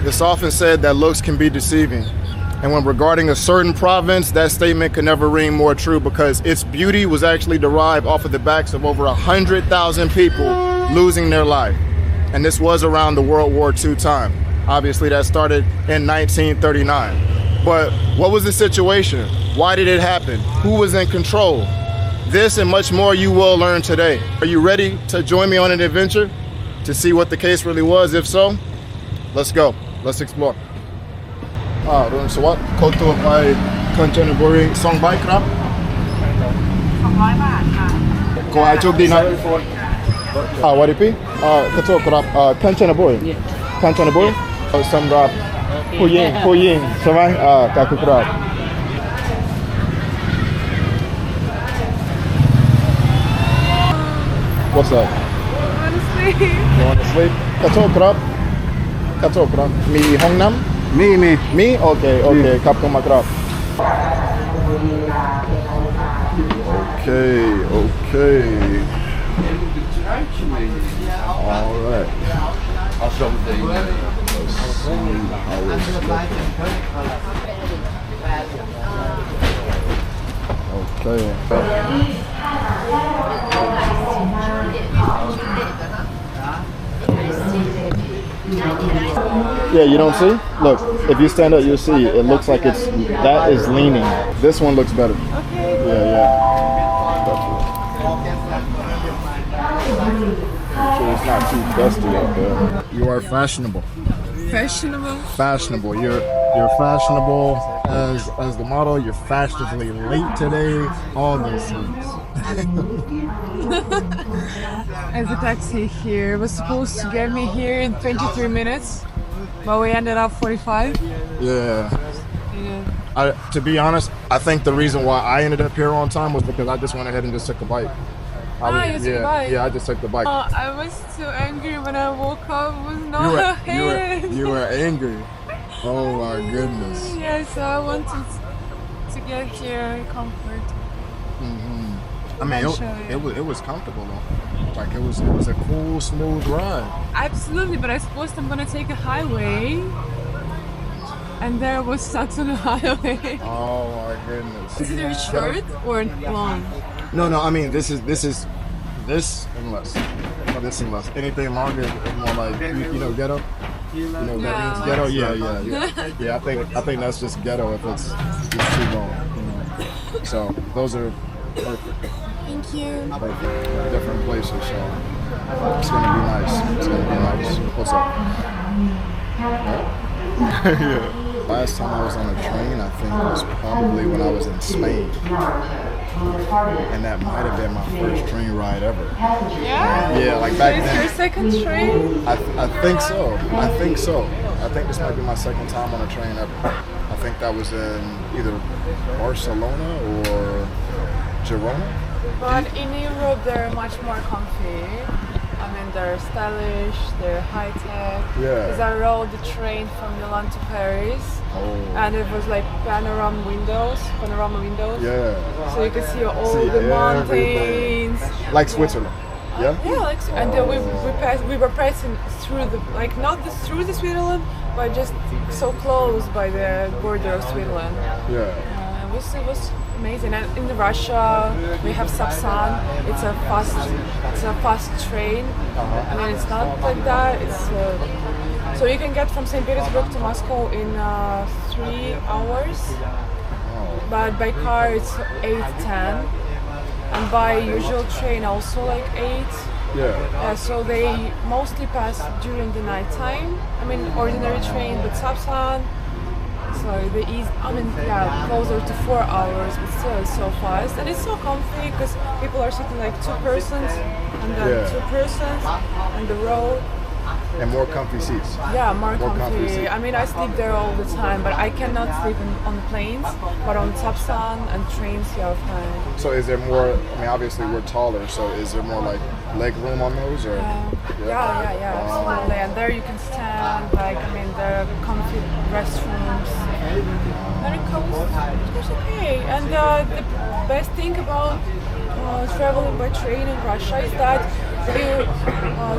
It's often said that looks can be deceiving. And when regarding a certain province, that statement could never ring more true because its beauty was actually derived off of the backs of over 100,000 people losing their life. And this was around the World War II time. Obviously, that started in 1939. But what was the situation? Why did it happen? Who was in control? This and much more you will learn today. Are you ready to join me on an adventure to see what the case really was? If so, let's go. Let's explore. รุนสวัสดิ์เขาตัวไปคอนเทนเบอรี่2 ใบครับ200 บาทค่ะขอให้โชคดีนะวันนี้พี่ขอโทษครับคอนเทนเบอรี่สำหรับผู้หญิงใช่ไหมขอบคุณครับ What's up? You want to sleep? ขอโทษครับมีห้องน้ำมีโอเคครับคุณมาครับโอเค all right I'll show the let's see how it's looking. Yeah, you don't see? Look, if you stand up, you'll see. It looks like that is leaning. This one looks better. Okay. Yeah. Make sure it's not too dusty out there. You are fashionable. Fashionable. You're fashionable as the model. You're fashionably late today. All those things. As the taxi here was supposed to get me here in 23 minutes, but we ended up 45. Yeah. To be honest, I think the reason why I ended up here on time was because I just went ahead and just took a bite. You took a bite? Yeah, I just took the bike. I was so angry when I woke up. It was not You were angry. Oh my goodness. Yeah, so I wanted to get here comfort. I mean, it was comfortable though. Like it was a cool, smooth ride. Absolutely, but I suppose I'm gonna take a highway, and there was such on the highway. Oh my goodness. Is it short or long? No. I mean, this unless anything longer, it's more like ghetto. You know what that means? Ghetto. Yeah. I think that's just ghetto if it's too long. So those are perfect. Thank you. Like different places, so it's gonna be nice. What's up? Yeah. Last time I was on a train, I think was probably when I was in Spain. And that might have been my first train ride ever. Yeah? Yeah, like back then. Is your second train? I think so. I think this might be my second time on a train ever. I think that was in either Barcelona or Girona. But in Europe, they're much more comfy. I mean, they're stylish, they're high-tech. Yeah. Because I rode the train from Milan to Paris. Oh. And it was like panorama windows. Yeah. So you can see all the mountains. Like Switzerland. Yeah. Yeah, and then we were passing through not through the Switzerland, but just so close by the border of Switzerland. Yeah. It was amazing. And in Russia, we have Sapsan. It's a fast train. I mean, it's not like that. It's so you can get from St. Petersburg to Moscow in 3 hours. But by car it's 8-10, and by usual train also like 8. Yeah. So they mostly pass during the night time. I mean, ordinary train, but Sapsan. So they closer to 4 hours, but still it's so fast and it's so comfy because people are sitting like 2 persons and then 2 persons on the road. And more comfy seats. Yeah, more comfy. I mean, I sleep there all the time, but I cannot sleep on planes. But on Sapsan and trains, you're fine. So is there more? I mean, obviously we're taller, so is there more like leg room on those, or? Yeah, absolutely. And there you can stand. Like, I mean, there are comfy restrooms. Very cozy. It's okay. And the best thing about traveling by train in Russia is that you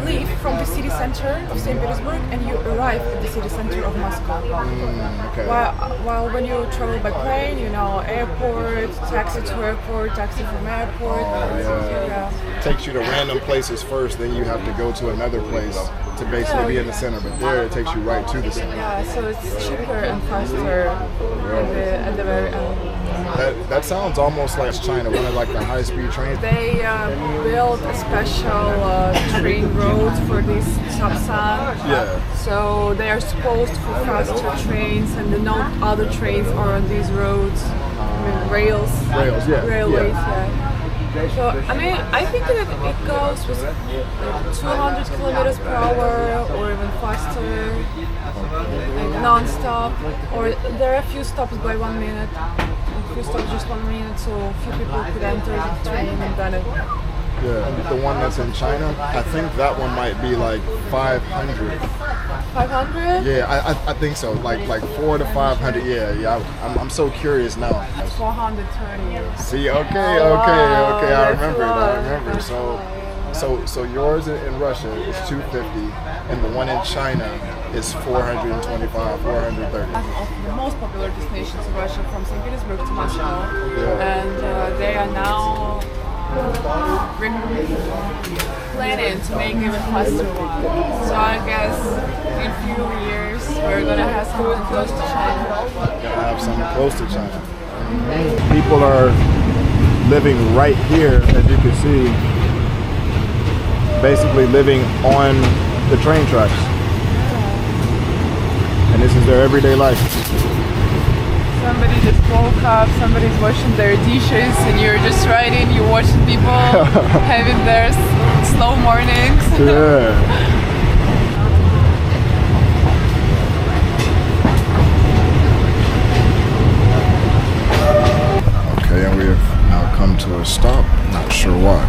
leave from the city center of St. Petersburg and you arrive at the city center of Moscow. Okay. While when you travel by plane, you know, airport, taxi to airport, taxi from airport. It takes you to random places first, then you have to go to another place to basically be in the center. But there, it takes you right to the center. Yeah, so it's cheaper and faster at the very end. That sounds almost like China, one of like the high-speed trains. They built a special train road for this Sapsan. Yeah. So they are supposed for faster trains, and no other trains are on these roads. Rails. Railways, Yeah. So, I mean, I think that it goes with 200 kilometers per hour or even faster, like non-stop. Or there are a few stops by 1 minute, a few stops just 1 minute, so few people could enter the train and then it. Yeah, the one that's in China, I think that one might be like 500. 500? Yeah, I think so. Like 400 to 500. Yeah. I'm so curious now. 430. See, okay. I remember. So yours in Russia is 250, and the one in China is 425, 430. The most popular destinations in Russia from St. Petersburg to Moscow, and they are now planning to make even faster one. So I guess in a few years we're gonna have something close to China. Gonna have something close to China. People are living right here, as you can see, basically living on the train tracks. And this is their everyday life. Somebody just woke up, somebody's washing their dishes, and you're just riding, you're watching people having their slow mornings. Yeah. Okay, and we have now come to a stop. Not sure why.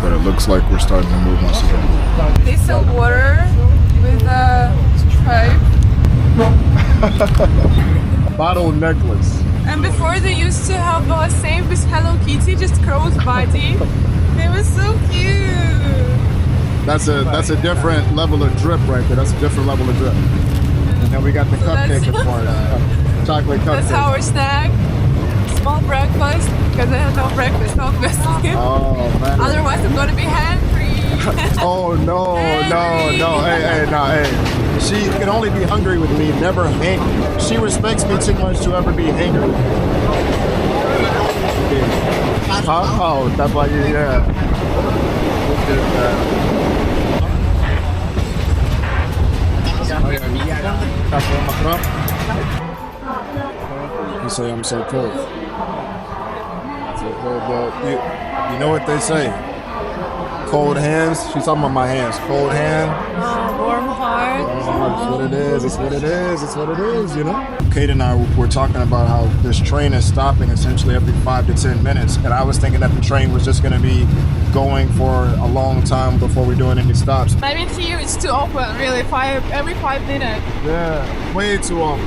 But it looks like we're starting to move once again. They sell water with a stripe. Bottle necklace. And before they used to have the same with Hello Kitty, just crow's body. They were so cute. That's a different level of drip right there. That's a different level of drip. And then we got the cupcake as part of chocolate cupcake. That's our snack. Small breakfast, because I have no breakfast, no biscuit. Oh man. Otherwise I'm gonna be hungry. Oh no. Hey. She can only be hungry with me, never hangry. She respects me too much to ever be hangry. Oh, that's why you, yeah. You say I'm so cold. But you know what they say? Cold hands. She's talking about my hands. Cold hand. Warm heart. It's what it is. It's what it is, you know? Kate and I were talking about how this train is stopping essentially every 5 to 10 minutes. And I was thinking that the train was just going to be going for a long time before we're doing any stops. I mean, here it's too open, really, every 5 minutes. Yeah, way too often.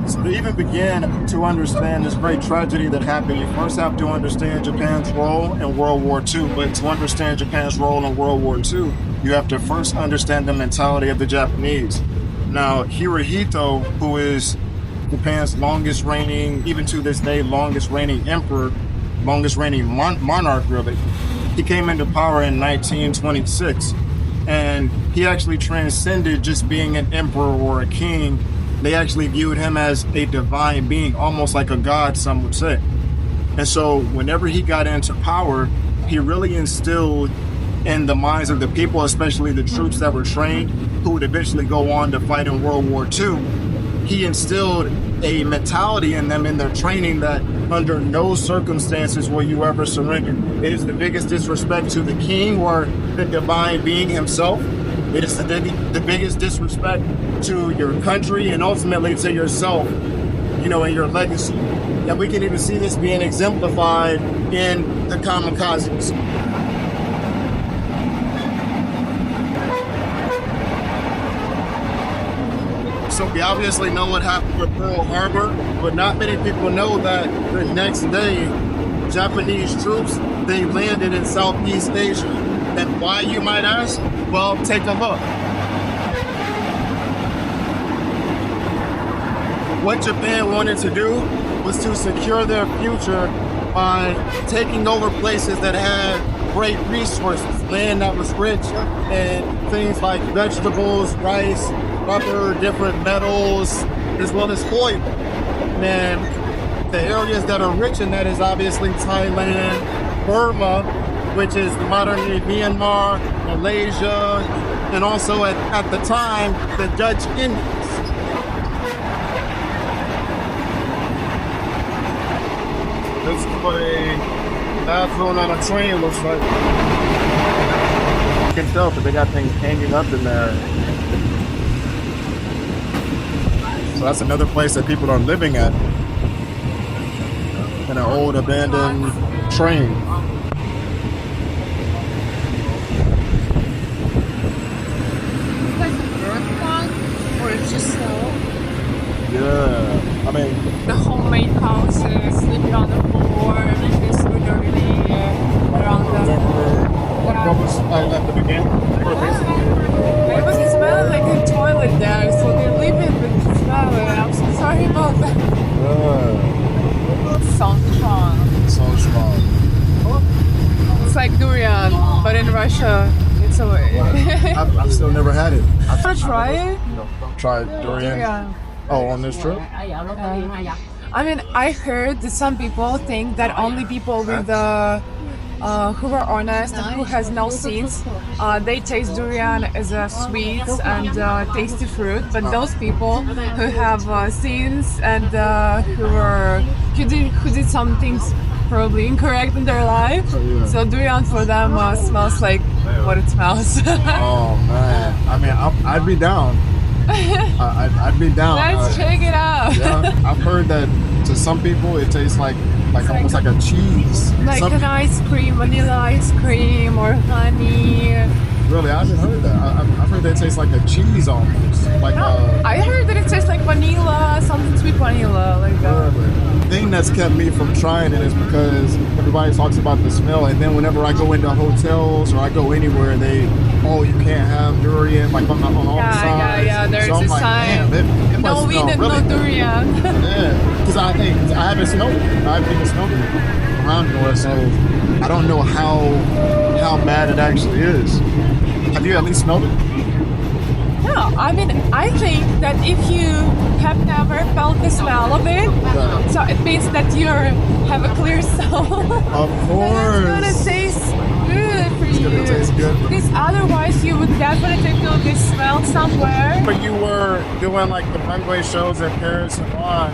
So to even begin to understand this great tragedy that happened, you first have to understand Japan's role in World War II. But to understand Japan's role in World War II, you have to first understand the mentality of the Japanese. Now, Hirohito, who is Japan's longest reigning, even to this day, longest reigning emperor, longest reigning monarch, really, he came into power in 1926. And he actually transcended just being an emperor or a king. They actually viewed him as a divine being, almost like a god, some would say. And so whenever he got into power, he really instilled in the minds of the people, especially the troops that were trained, who would eventually go on to fight in World War II. He instilled a mentality in them in their training that under no circumstances will you ever surrender. It is the biggest disrespect to the king or the divine being himself. It is the biggest disrespect to your country and ultimately to yourself, you know, and your legacy. And we can even see this being exemplified in the kamikazes. So we obviously know what happened with Pearl Harbor, but not many people know that the next day, Japanese troops, they landed in Southeast Asia. And why, you might ask? Well, take a look. What Japan wanted to do was to secure their future by taking over places that had great resources, land that was rich in things like vegetables, rice, rubber, different metals, as well as oil. And the areas that are rich in that is obviously Thailand, Burma, which is modern-day Myanmar, Malaysia, and also at the time, the Dutch Indies. This is what a bathroom on a train looks like. You can tell because they got things hanging up in there. So that's another place that people are living at. In an old abandoned train. Or it's just snow. Yeah, I mean, The homemade houses, sleeping on the floor, making super really around the. what was at the beginning? It was smelling like a toilet there, so they live in with the smell, and I'm so sorry about that. So strong. So strong. It's like durian, but in Russia, it's a way. I've still never had it. Wanna try it? Tried durian. Yeah. Oh, on this trip? I mean, I heard that some people think that only people with who are honest and who has no sins, they taste durian as a sweet and tasty fruit. But those people who have sins and who did some things probably incorrect in their life, so durian for them smells like what it smells. Oh man, I mean, I'd be down. I'd be down. Let's check it out. Yeah, I've heard that to some people it tastes like almost like a cheese. Like an ice cream, vanilla ice cream or honey. Really, I haven't heard that. I've heard that it tastes like a cheese almost. Like I heard that it tastes like vanilla, something sweet vanilla, like that. The thing that's kept me from trying it is because everybody talks about the smell, and then whenever I go into hotels or I go anywhere, you can't have durian, like on all the signs. Yeah, there's so I'm a like, sign. Damn, it No must weed smell and really no good. durian. Yeah, because I haven't smelled it. I haven't even smelled it around here, so I don't know how bad it actually is. Have you at least smelled it? No, I mean, I think that if you have never felt the smell of it, so it means that you have a clear soul. Of course. It's gonna taste good for you. Gonna taste good. Because otherwise you would definitely feel this smell somewhere. When you were doing like the runway shows in Paris and Milan,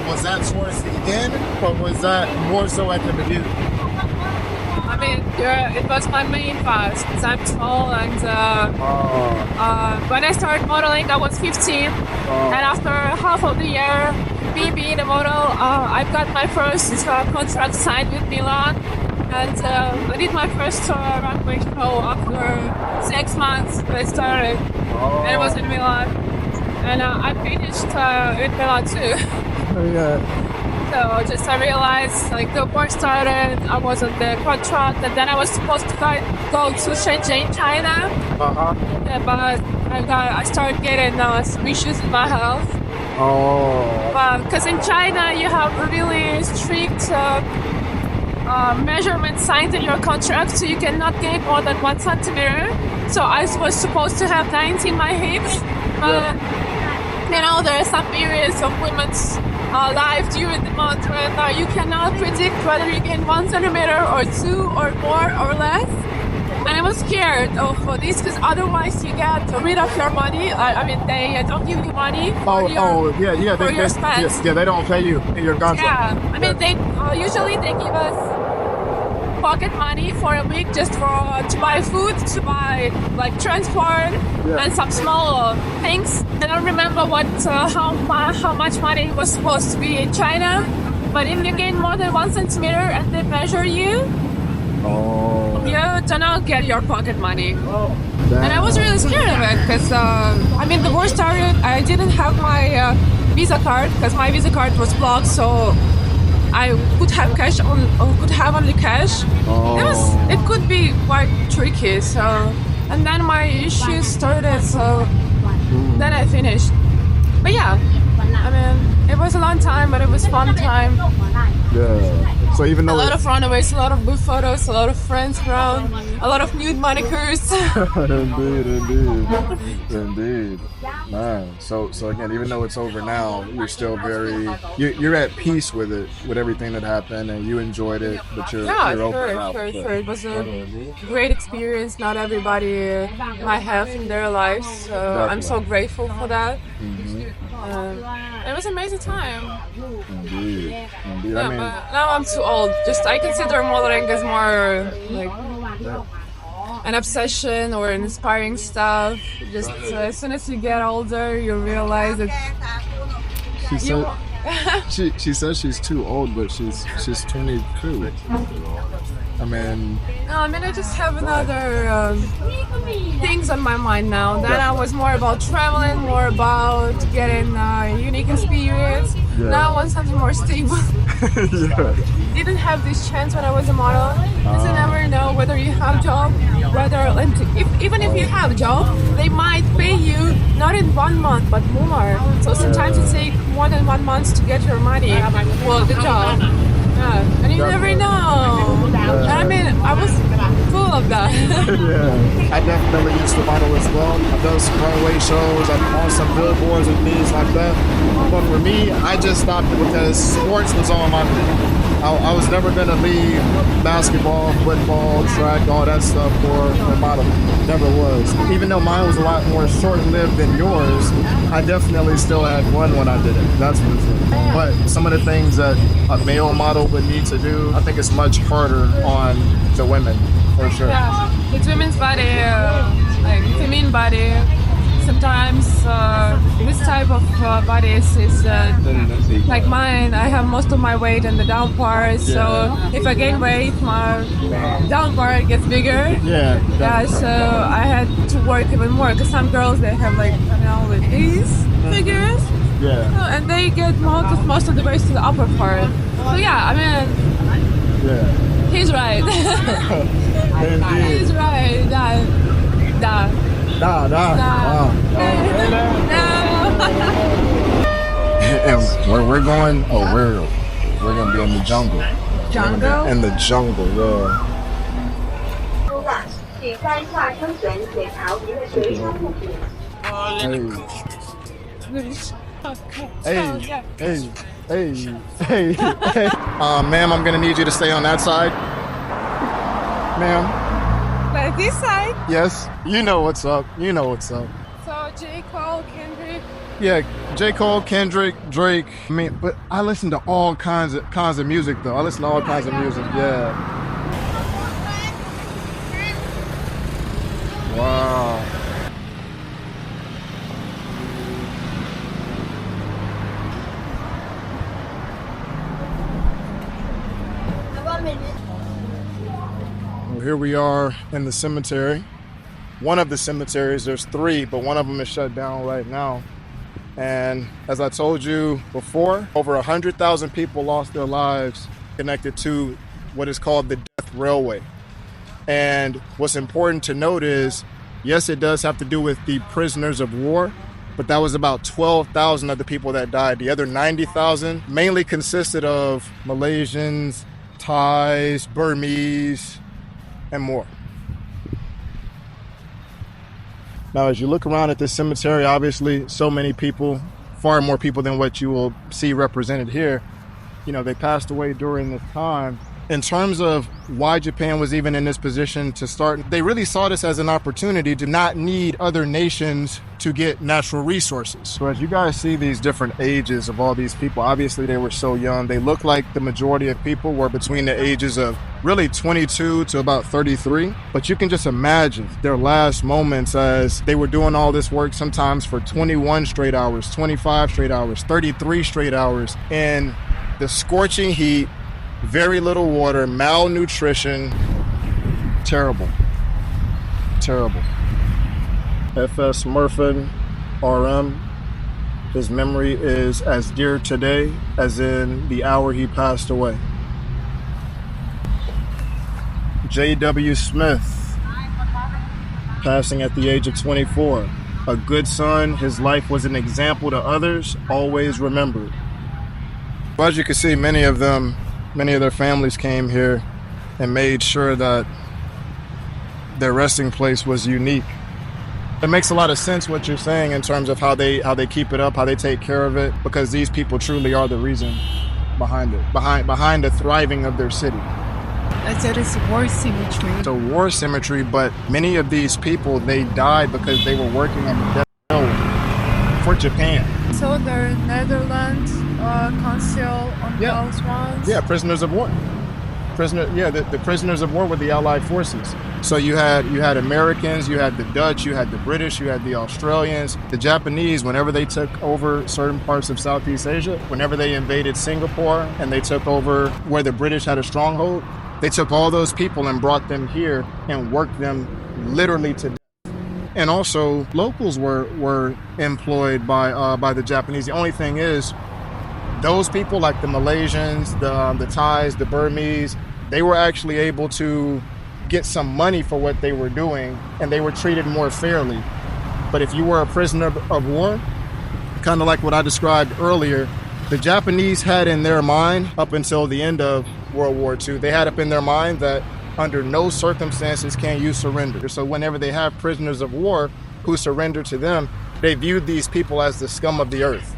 was that towards the end, or was that more so at the beginning? I mean, it was my main phase because I'm tall and when I started modeling I was 15 and after half of the year me being a model I got my first contract signed with Milan and I did my first runway show after 6 months when I started and it was in Milan and I finished in Milan too. Yeah. So just I realized like the war started, I was on the contract and then I was supposed to go to Shenzhen, China. Yeah, but I started getting some issues in my health. Because in China you have really strict measurement signs in your contract, so you cannot gain more than 1 centimeter. So I was supposed to have 90 in my hips, but you know there are some periods of women's life during the month when you cannot predict whether you gain 1 centimeter or 2 or more or less. And I was scared of this because otherwise you get rid of your money. I mean, they don't give you money for your spend. They don't pay you in your contract. Yeah, I mean, they usually they give us pocket money for a week just to buy food, to buy like transport and some small things. I don't remember how much money was supposed to be in China, but if you gain more than 1 centimeter and they measure you, Oh. You do not get your pocket money. Damn. And I was really scared of it because, I mean, the war started. I didn't have my Visa card because my Visa card was blocked, so I could have cash on, or could have only cash. Oh. It could be quite tricky. So, and then my issues started. So then I finished. But yeah, I mean, it was a long time, but it was fun time. Yeah. So even though A lot of runaways, a lot of good photos, a lot of friends around, a lot of nude monikers. Indeed. Man. So again, even though it's over now, you're still you're at peace with it, with everything that happened, and you enjoyed it, but you're open now. Sure. It was a great experience. Not everybody might have in their lives, so I'm so grateful for that. It was an amazing time. Indeed. Yeah, I mean, but now I'm too old. I consider modeling as more like an obsession or inspiring stuff. As soon as you get older, you realize that she says she's too old, but she's 22. I mean, I just have another things on my mind now. Then I was more about traveling, more about getting a unique experience. Yeah. Now I want something more stable. Yeah. Didn't have this chance when I was a model. Because you never know whether you have a job, even if you have a job, they might pay you not in 1 month but more. So sometimes it takes more than 1 month to get your money for the job. Yeah. And you never know. And I mean, I was full of that. Yeah, I definitely used to model as well. I've done some runway shows, I've on some billboards and things like that. But for me, I just stopped it because sports was on my thing. I was never gonna leave basketball, football, track, all that stuff for modeling. Never was. Even though mine was a lot more short-lived than yours, I definitely still had fun when I did it. That's for sure. But some of the things that a male model would need to do, I think it's much harder on the women, for sure. Yeah, it's women's body, like feminine body. Sometimes this type of bodies is like mine. I have most of my weight in the down part, so if I gain weight, my down part gets bigger. Yeah, so I had to work even more because some girls they have like with these figures. Yeah. And they get most of the waist to the upper part. So yeah, I mean, he's right. He's right. Da. Wow. And where we're going, we're gonna be in the jungle. Jungle? In the jungle, yeah. Hey. Ma'am, I'm gonna need you to stay on that side. Ma'am. Like this side? Yes, you know what's up. So J. Cole, Kendrick. Yeah, J. Cole, Kendrick, Drake. I mean, but I listen to all kinds of music though. I listen to all kinds of music. Yeah. Wow. Well, here we are in the cemetery. One of the cemeteries, there's 3, but one of them is shut down right now. And as I told you before, over 100,000 people lost their lives connected to what is called the Death Railway. And what's important to note is, yes, it does have to do with the prisoners of war, but that was about 12,000 of the people that died. The other 90,000 mainly consisted of Malaysians, Thais, Burmese, and more. Now, as you look around at this cemetery, obviously so many people, far more people than what you will see represented here, they passed away during this time. In terms of why Japan was even in this position to start, they really saw this as an opportunity to not need other nations to get natural resources. So as you guys see these different ages of all these people, obviously they were so young. They look like the majority of people were between the ages of really 22 to about 33. But you can just imagine their last moments as they were doing all this work, sometimes for 21 straight hours, 25 straight hours, 33 straight hours in the scorching heat, very little water, malnutrition, Terrible. Terrible. FS Murphin, RM. His memory is as dear today as in the hour he passed away. J.W. Smith, passing at the age of 24. A good son, his life was an example to others, always remembered. As you can see, many of their families came here and made sure that their resting place was unique. It makes a lot of sense what you're saying in terms of how they keep it up, how they take care of it, because these people truly are the reason behind it, behind the thriving of their city. There is war cemetery. It's a war cemetery, but many of these people, they died because they were working on the death row for Japan. So the Netherlands council on those ones? Yeah, prisoners of war. The prisoners of war were the Allied forces. So you had Americans, you had the Dutch, you had the British, you had the Australians. The Japanese, whenever they took over certain parts of Southeast Asia, whenever they invaded Singapore and they took over where the British had a stronghold, they took all those people and brought them here and worked them literally to death. And also, locals were employed by the Japanese. The only thing is, those people like the Malaysians, the Thais, the Burmese, they were actually able to get some money for what they were doing, and they were treated more fairly. But if you were a prisoner of war, kind of like what I described earlier, the Japanese had in their mind, up until the end of World War II, they had up in their mind that under no circumstances can you surrender. So whenever they have prisoners of war who surrender to them, they viewed these people as the scum of the earth.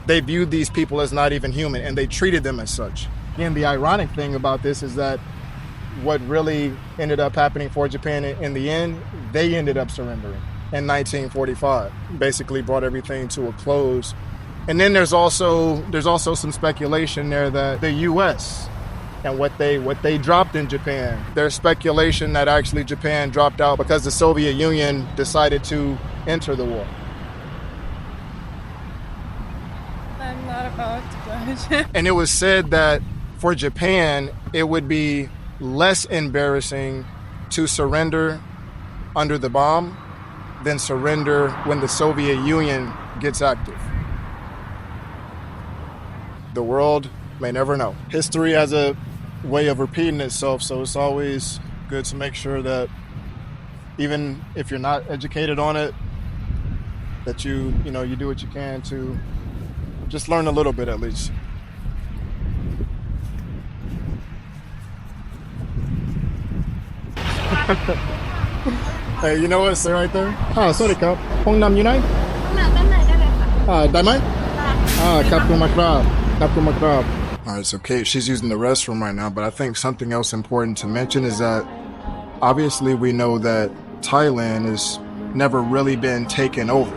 They viewed these people as not even human, and they treated them as such. And the ironic thing about this is that what really ended up happening for Japan in the end, they ended up surrendering in 1945. Basically brought everything to a close. And then there's also some speculation there that the U.S. and what they dropped in Japan. There's speculation that actually Japan dropped out because the Soviet Union decided to enter the war. I'm not about to judge. And it was said that for Japan, it would be less embarrassing to surrender under the bomb than surrender when the Soviet Union gets active. The world may never know. History has a way of repeating itself, so it's always good to make sure that even if you're not educated on it, that you do what you can to just learn a little bit at least. Hey, you know what? Stay right there. Sorry, Kap. Hongnamอยู่ไหน ได้ไหม ขอบคุณมากครับ ขอบคุณมากครับ All right, so Kate, she's using the restroom right now, but I think something else important to mention is that obviously we know that Thailand has never really been taken over.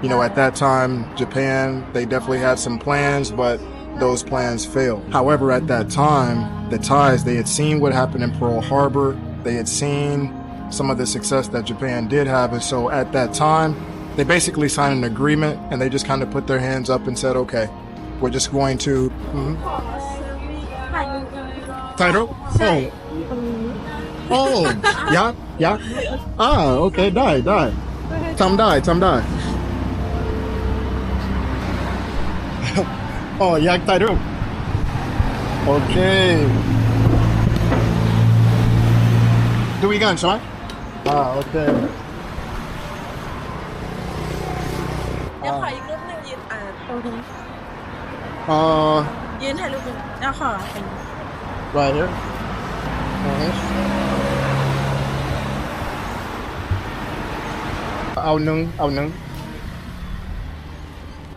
You know, at that time, Japan, they definitely had some plans, but those plans failed. However, at that time, the Thais, they had seen what happened in Pearl Harbor. They had seen some of the success that Japan did have. And so at that time, they basically signed an agreement and they just kind of put their hands up and said, okay, we're just going to... Title? Oh, yeah. Okay, die. Tam die. Oh, yak title. Okay. Do we gun, right? Okay. เดี๋ยวขออีกรูปหนึ่งยืนตรงนี้ยืนถ่ายรูปหนึ่งแล้วขอเป็น Right here. Ao nung.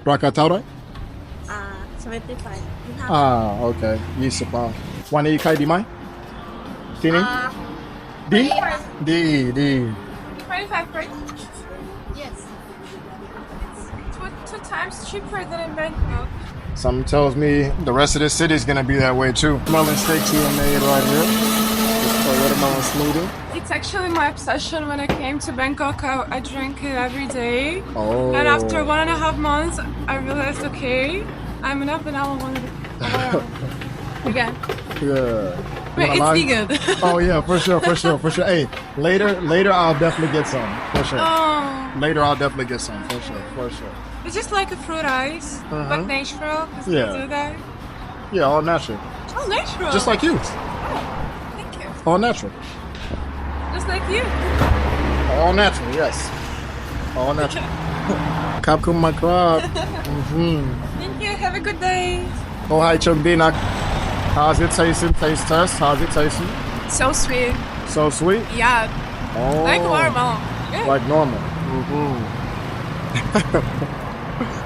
Bracket เท่าไหร่ 75 okay. 20 บาท วันนี้ใครดีไหมที่นี่ดี 25 right? Yes. It's two times cheaper than in Bangkok. Something tells me the rest of the city is going to be that way too. Melon steaks you made right here. Just a watermelon smoothie. It's actually my obsession. When I came to Bangkok, I drank it every day. Oh. And after 1.5 months, I realized, okay, I'm enough, and I want to again. Yeah. Wait, it's vegan. Oh yeah, for sure. Hey, later I'll definitely get some for sure. Oh, Later I'll definitely get some for sure. it's just like a fruit ice, but natural. 'Cause Yeah. we do that. Yeah, all natural, Oh, natural. just like you. Thank you. All natural, Just like you. all natural. Yes, all natural. Kapkum makrab. Thank you. Have a good day. Oh hi Chogdina. How's it tasting? Taste test. How's it tasting? So sweet. So sweet. Yeah, Oh, like normal. Yeah. Like normal.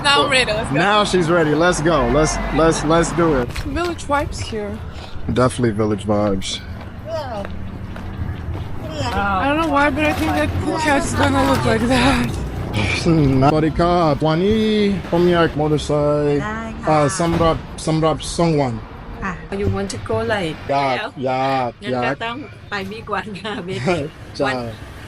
Now I'm ready. Let's go. Now she's ready. Let's go. Let's do it. Village vibes here. Definitely village vibes. I don't know why, but I think that Phuket's gonna look like that. สวัสดีครับวันนี้ผมอยากมอเตอร์ไซค์ ได้ค่ะ สำหรับ2 วัน You want to go like อยาก งั้นก็ต้องไปบีกวันค่ะเบ ใช่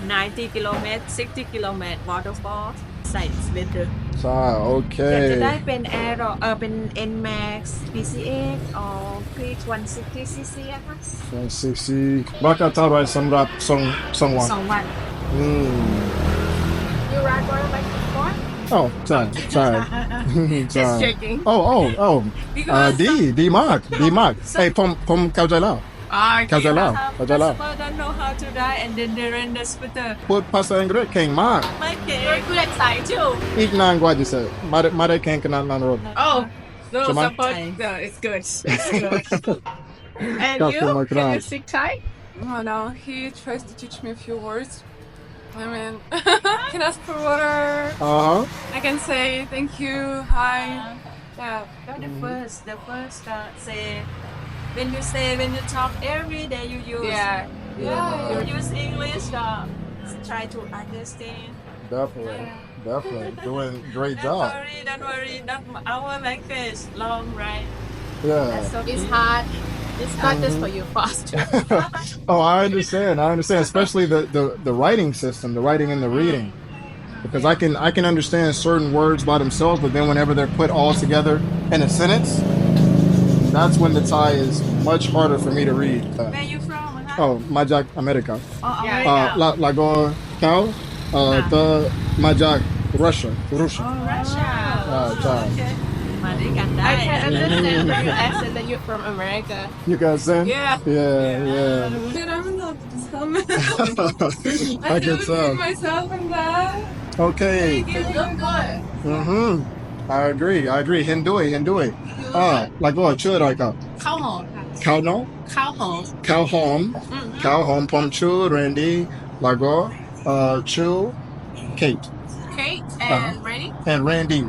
90 กิโลเมตร 60 กิโลเมตร waterfall ใส่ better ใช่โอเค อยากจะได้เป็น Air เป็น Nmax PCX or Peak 160cc อะค่ะ 160ราคาเท่าไหรสำหรับ2 วัน 2 วัน You ride motorbike before? โอ้ใช่ใช่ Just checking. โอ้ Because ดีมากเฮ้ยผมเข้าใจแล้ว เข้าใจแล้ว Customer don't know how to drive and then they rent the scooter พูดภาษาอังกฤษเก่งมาก ไม่เก่ง You're good at sight too. อีกนานกว่าจะเสร็จไม่ได้แข่งขนาดนั้นหรอก Oh, no Come on. support. No, it's good. It's good. And Got you? to my Can you class. speak Thai? Oh no, he tries to teach me a few words. I mean, can ask for water. I can say thank you, hi. Yeah. The first say when you talk every day you use Yeah. you use English try to understand Definitely doing great job. don't worry not our language long right Yeah. It's hard. It's not just for you, fast. Oh, I understand, especially the writing system, the writing and the reading, because I can understand certain words by themselves, but then whenever they're put all together in a sentence, that's when the Thai is much harder for me to read. where you from Oh, Majak America. America Lago Kau, the Majak Russia. Russia Thai. มาด้วยกันได้ I can understand from your accent that you're from America. You guys sing? Yeah. Yeah. Dude, I'm in love with this comment. I can tell. myself in that. Okay. You look good. I agree. Hindui. Like what? Chua like a ข้าวหอมค่ะ cow no? ข้าวหอม Cow home pom chu Randy. Like what? Chu Kate. Kate and Randy. And Randy.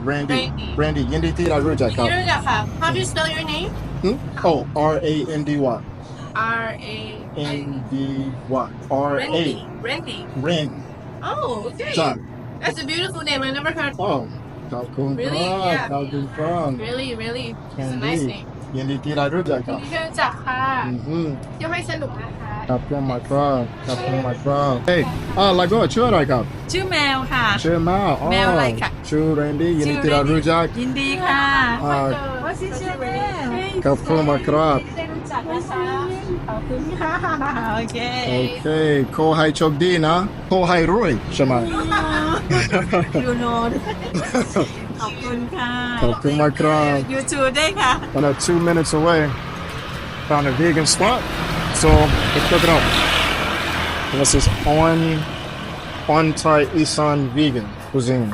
Yendi ti I rujak ยูรู้จักค่ะ How do you spell your name? Oh, Randy. R-A-N-D. Randy. Randy. Oh, okay. John. That's a beautiful name. I never heard. Oh. Khao Kun Really? Yeah. Khao Kun Pram. Really. It's a nice name. Yendi ti I rujak ยูรู้จักค่ะเที่ยวให้สนุกนะคะ Kapung my crowd. Hey, like what? Chua like up. ชื่อแมวค่ะ Chua Mao. แมวอะไรค่ะ Chu Randy. Yendi ti I rujak. ยินดีค่ะ What's his name? Kapung my crowd. ได้รู้จักนะคะขอบคุณค่ะโอเค Okay. Ko hai chok di na. Ko hai Roy. Shama. you know ขอบคุณค่ะ Kapung my crowd. you too ด้วยค่ะ About 2 minutes away. Found a vegan spot. So let's check it out. And this is on Thai Isan vegan cuisine.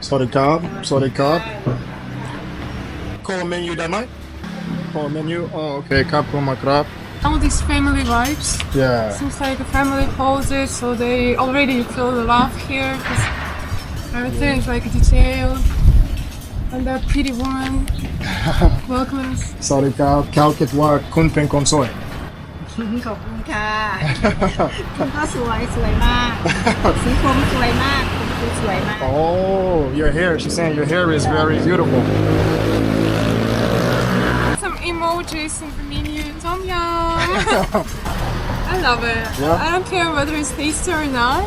Sorry carb. Call menu that night. Call menu. Oh, okay. Kapung my crab. All these family vibes. Yeah. Seems like a family holds it, so they already feel the love here because everything is like detailed. And that pretty woman welcoming us. Sorry carb. Kalkit wa kun pen konsoy. ขอบคุณค่ะคุณก็สวยมากสีผมสวยมากผมคือสวยมาก Oh, your hair. She's saying your hair is very beautiful. Some emojis in the menu. Tom yum. I love it. Yeah. I don't care whether it's tasty or not.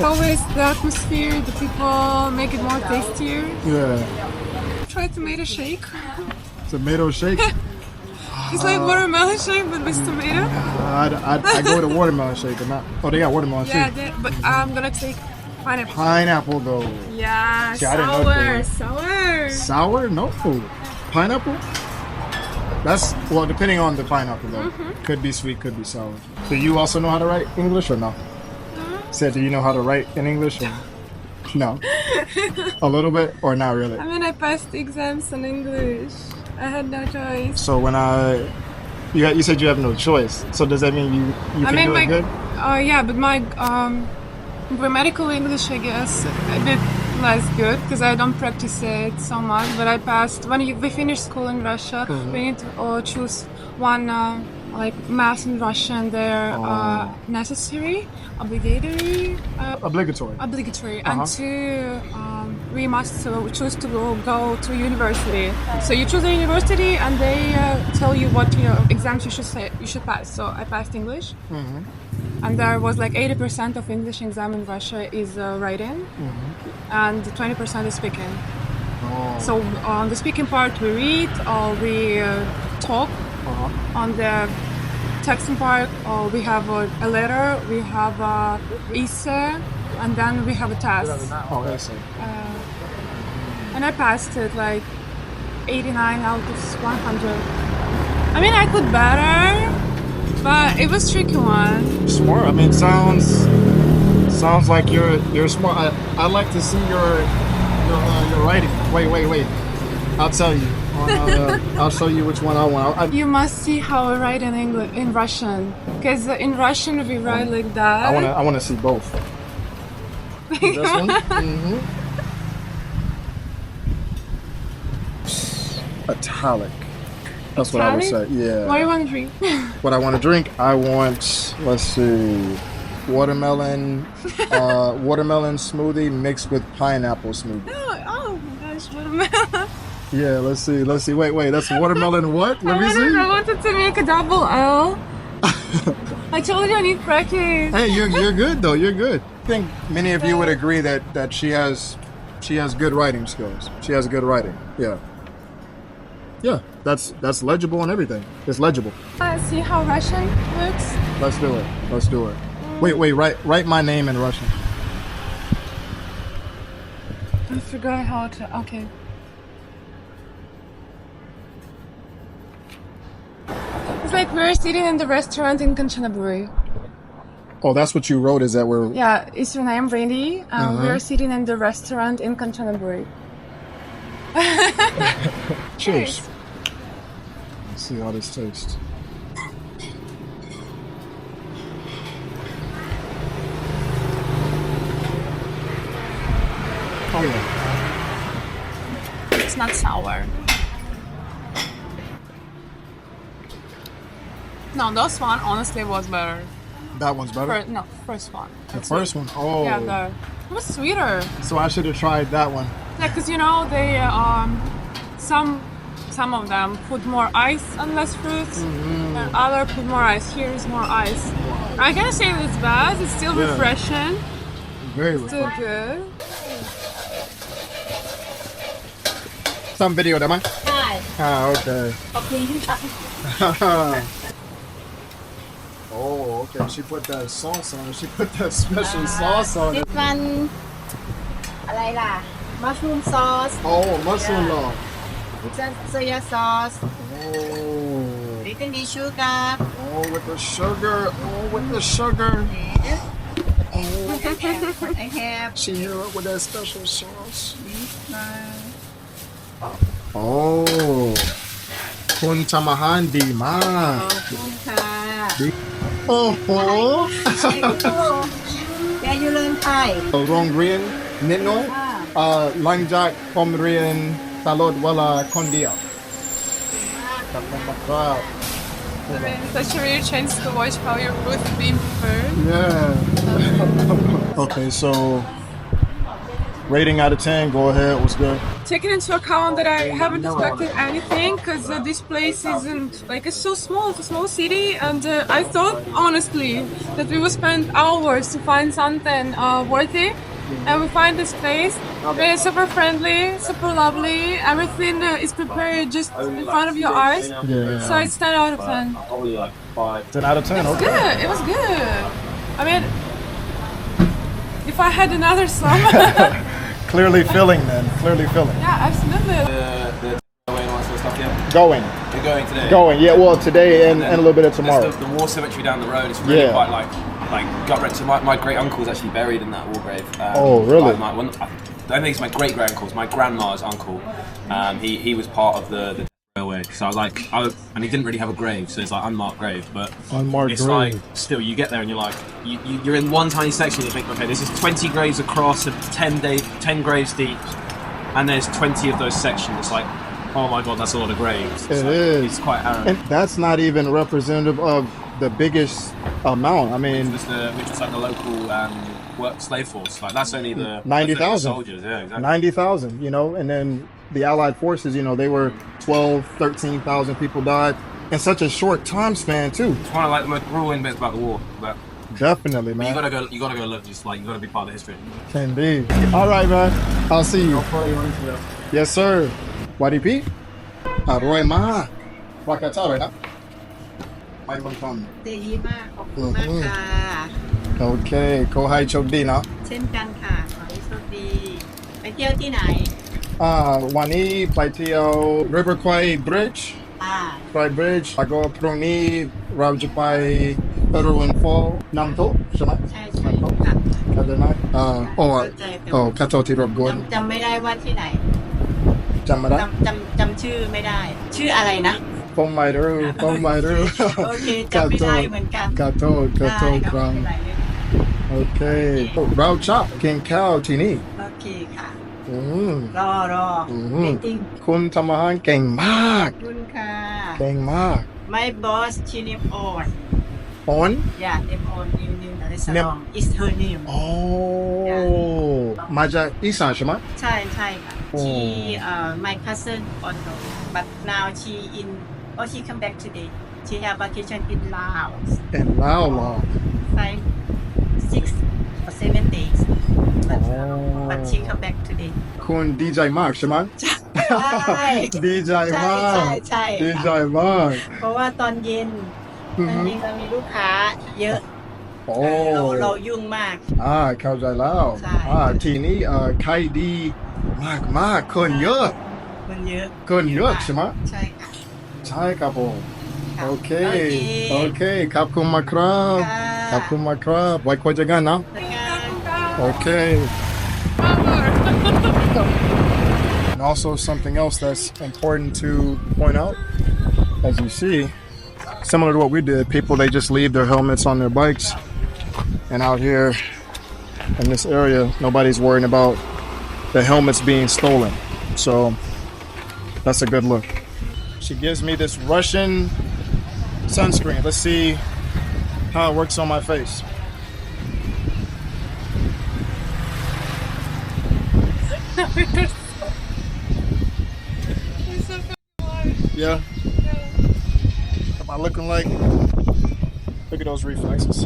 Always the atmosphere, the people make it more tastier. Yeah. Try tomato shake. Tomato shake. It's like watermelon shake but with tomato. I go to watermelon shake, but not. Oh, they got watermelon Yeah, too. but I'm gonna take pineapple. Pineapple though. Yeah, See, I didn't know that. sour. Sour? No. Pineapple? That's, well, depending on the pineapple though. Could be sweet, could be sour. Do you also know how to write English or no? Said, do you know how to write in English or no? A little bit or not really? I mean, I passed the exams in English. I had no choice. So when you said you have no choice. So does that mean you can do it good? Yeah, but my grammatical English, I guess, a bit less good because I don't practice it so much. But I passed. When we finish school in Russia, we need to choose one like math in Russian. They're necessary, obligatory, and two. We must choose to go to university. So you choose a university, and they tell you what exams you should pass. So I passed English, and there was like 80% of English exam in Russia is writing, and 20% is speaking. So on the speaking part, we read or we talk. On the texting part, we have a letter, we have a essay, and then we have a test. Essay. And I passed it like 89 out of 100. I mean, I could better, but it was a tricky one. Smart. I mean, sounds like you're smart. I'd like to see your writing. Wait. I'll tell you. I'll show you which one I want. You must see how I write in English, in Russian, because in Russian we write like that. I want to see both. This one. Italic. That's what I would say. Yeah. What do you want to drink? What I want to drink? I want. Let's see. Watermelon smoothie mixed with pineapple smoothie. Oh my gosh, watermelon. Yeah, let's see. Wait, that's watermelon what? Let me see. I wanted to make a double L. I told you I need practice. Hey, you're good though. You're good. I think many of you would agree that she has good writing skills. She has good writing. Yeah. Yeah, that's legible and everything. It's legible. See how Russian looks? Let's do it. Wait, write my name in Russian. I forgot how to. Okay. It's like we're sitting in the restaurant in Kanchanaburi. Oh, that's what you wrote. Is that where? Yeah, is your name Randy? We're sitting in the restaurant in Kanchanaburi. Cheers. Let's see how this tastes. Oh yeah. It's not sour. No, this one honestly was better. That one's better? First one. The first one? Oh. Yeah, it was sweeter. So I should have tried that one. Yeah, because you know, they, some of them put more ice and less fruits, and other put more ice. Here is more ice. I can't say it's bad, it's still refreshing. Very Still refreshing. good. Some video, am I? Hi. Okay. Oh, okay. She put that sauce on it. She put that special sauce on it. This one อะไรล่ะ mushroom sauce Oh, mushroom log. soya sauce Oh. little bit sugar Oh, with the sugar. Oh, with the sugar. I have She hit up with that special sauce. this one Oh. Kun tamahan di ma. ขอบคุณค่ะ Oh. แกอยู่เลินไทย โรงเรียนนิดหน่อยหลังจากผมเรียนตลอดเวลาคนเดียวกับผมครับ Such a weird chance to watch how your both being prepared. Yeah. Okay, so rating out of 10, go ahead. What's good? Taking into account that I haven't expected anything because this place isn't like it's so small, it's a small city, and I thought honestly that we would spend hours to find something worthy, and we find this place. It's super friendly, super lovely. Everything is prepared just in front of your eyes. Yeah. So it's 10 out of 10. 10 out of 10. It was Okay. good. It was good. I mean, if I had another sum. Clearly filling then. Clearly filling. Yeah, absolutely. The away and all that sort of stuff, yeah. Going. You're going today. Going. Yeah. Well, today and a little bit of tomorrow. There's the war cemetery down the road. It's really Yeah. quite like gut wrenching. My great uncle is actually buried in that war grave. Oh, really? I don't think it's my great great uncle. It's my grandma's uncle. He was part of the railway. So and he didn't really have a grave, so it's like unmarked grave. But Unmarked it's grave. like still you get there and you're like you're in one tiny section. You think, okay, this is 20 graves across, 10 graves deep, and there's 20 of those sections. It's like, oh my god, that's a lot of graves. It is. It's quite harrowing. And that's not even representative of the biggest amount. I mean, Which was like the local slave force. Like that's only the 90,000 soldiers. Yeah, exactly. 90,000, you know, and then the Allied forces, you know, they were 12, 13,000 people died in such a short time span too. It's one of like the most grueling bits about the war. But Definitely, you man. gotta go look. Just like you gotta be part of the history. Indeed. All right, man. I'll see you. Yes, sir. YDP? Roy Ma. Wakata, right now. My phone. ดีมากขอบคุณมากค่ะ Okay. ขอให้โชคดีเนาะ เช่นกันค่ะขอให้โชคดีไปเที่ยวที่ไหน วันนี้ไปเที่ยว River Kwai Bridge ไป Bridge แล้วก็พรุ่งนี้เราจะไป Federal Fall น้ำตกใช่ไหม ใช่ใช่ค่ะ เข้าใจไหมข้าโทษที่รบกวน จำไม่ได้ว่าที่ไหน จำไม่ได้ จำชื่อไม่ได้ ชื่ออะไรนะ ผมไม่รู้ โอเคจำไม่ได้เหมือนกัน ขอโทษครับ ไม่เป็นไรเลย โอเคเราชอบกินข้าวที่นี่ โอเคค่ะ รอเรตติ้ง คุณทำอาหารเก่งมาก ขอบคุณค่ะ เก่งมาก My boss she name on ออน yeah name on new restaurant is her name โอ้มาจากอีสานใช่ไหม ใช่ค่ะ โอ้ she my cousin on but now she come back today she have vacation in Laos เป็นลาวเหรอ 6 or 7 days but she come back today คุณดีใจมากใช่ไหม ใช่ ดีใจมาก ใช่ ดีใจมาก เพราะว่าตอนเย็นเรามีลูกค้าเยอะ โอ้ เรายุ่งมาก เข้าใจแล้ว ใช่ ทีนี้ใครดีมากคนเยอะ มันเยอะ คนเยอะใช่ไหม ใช่ค่ะ ใช่ครับผม ค่ะ โอเคขอบคุณมากครับ ค่ะ ขอบคุณมากครับไว้คุยกันนะ โอเค And also something else that's important to point out, as you see, similar to what we did, people, they just leave their helmets on their bikes. And out here in this area, nobody's worrying about the helmets being stolen. So that's a good look. She gives me this Russian sunscreen. Let's see how it works on my face. Yeah. Am I looking like? Look at those reflexes.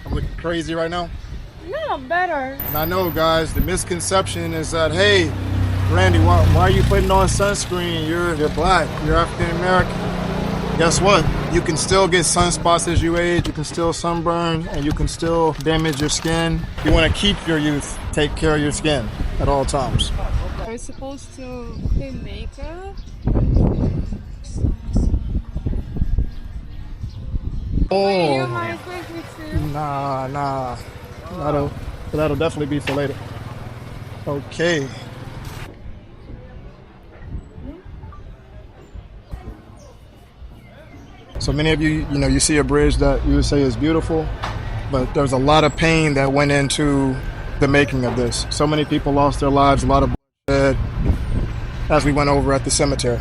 I'm looking crazy right now. No, better. And I know, guys, the misconception is that, hey, Randy, why are you putting on sunscreen? You're black. You're African American. Guess what? You can still get sunspots as you age. You can still sunburn, and you can still damage your skin. You want to keep your youth. Take care of your skin at all times. Are you supposed to clean makeup? Oh, You might take me too. nah. That'll definitely be for later. Okay. So many of you, you see a bridge that you would say is beautiful, but there's a lot of pain that went into the making of this. So many people lost their lives, a lot of bloodshed, as we went over at the cemetery.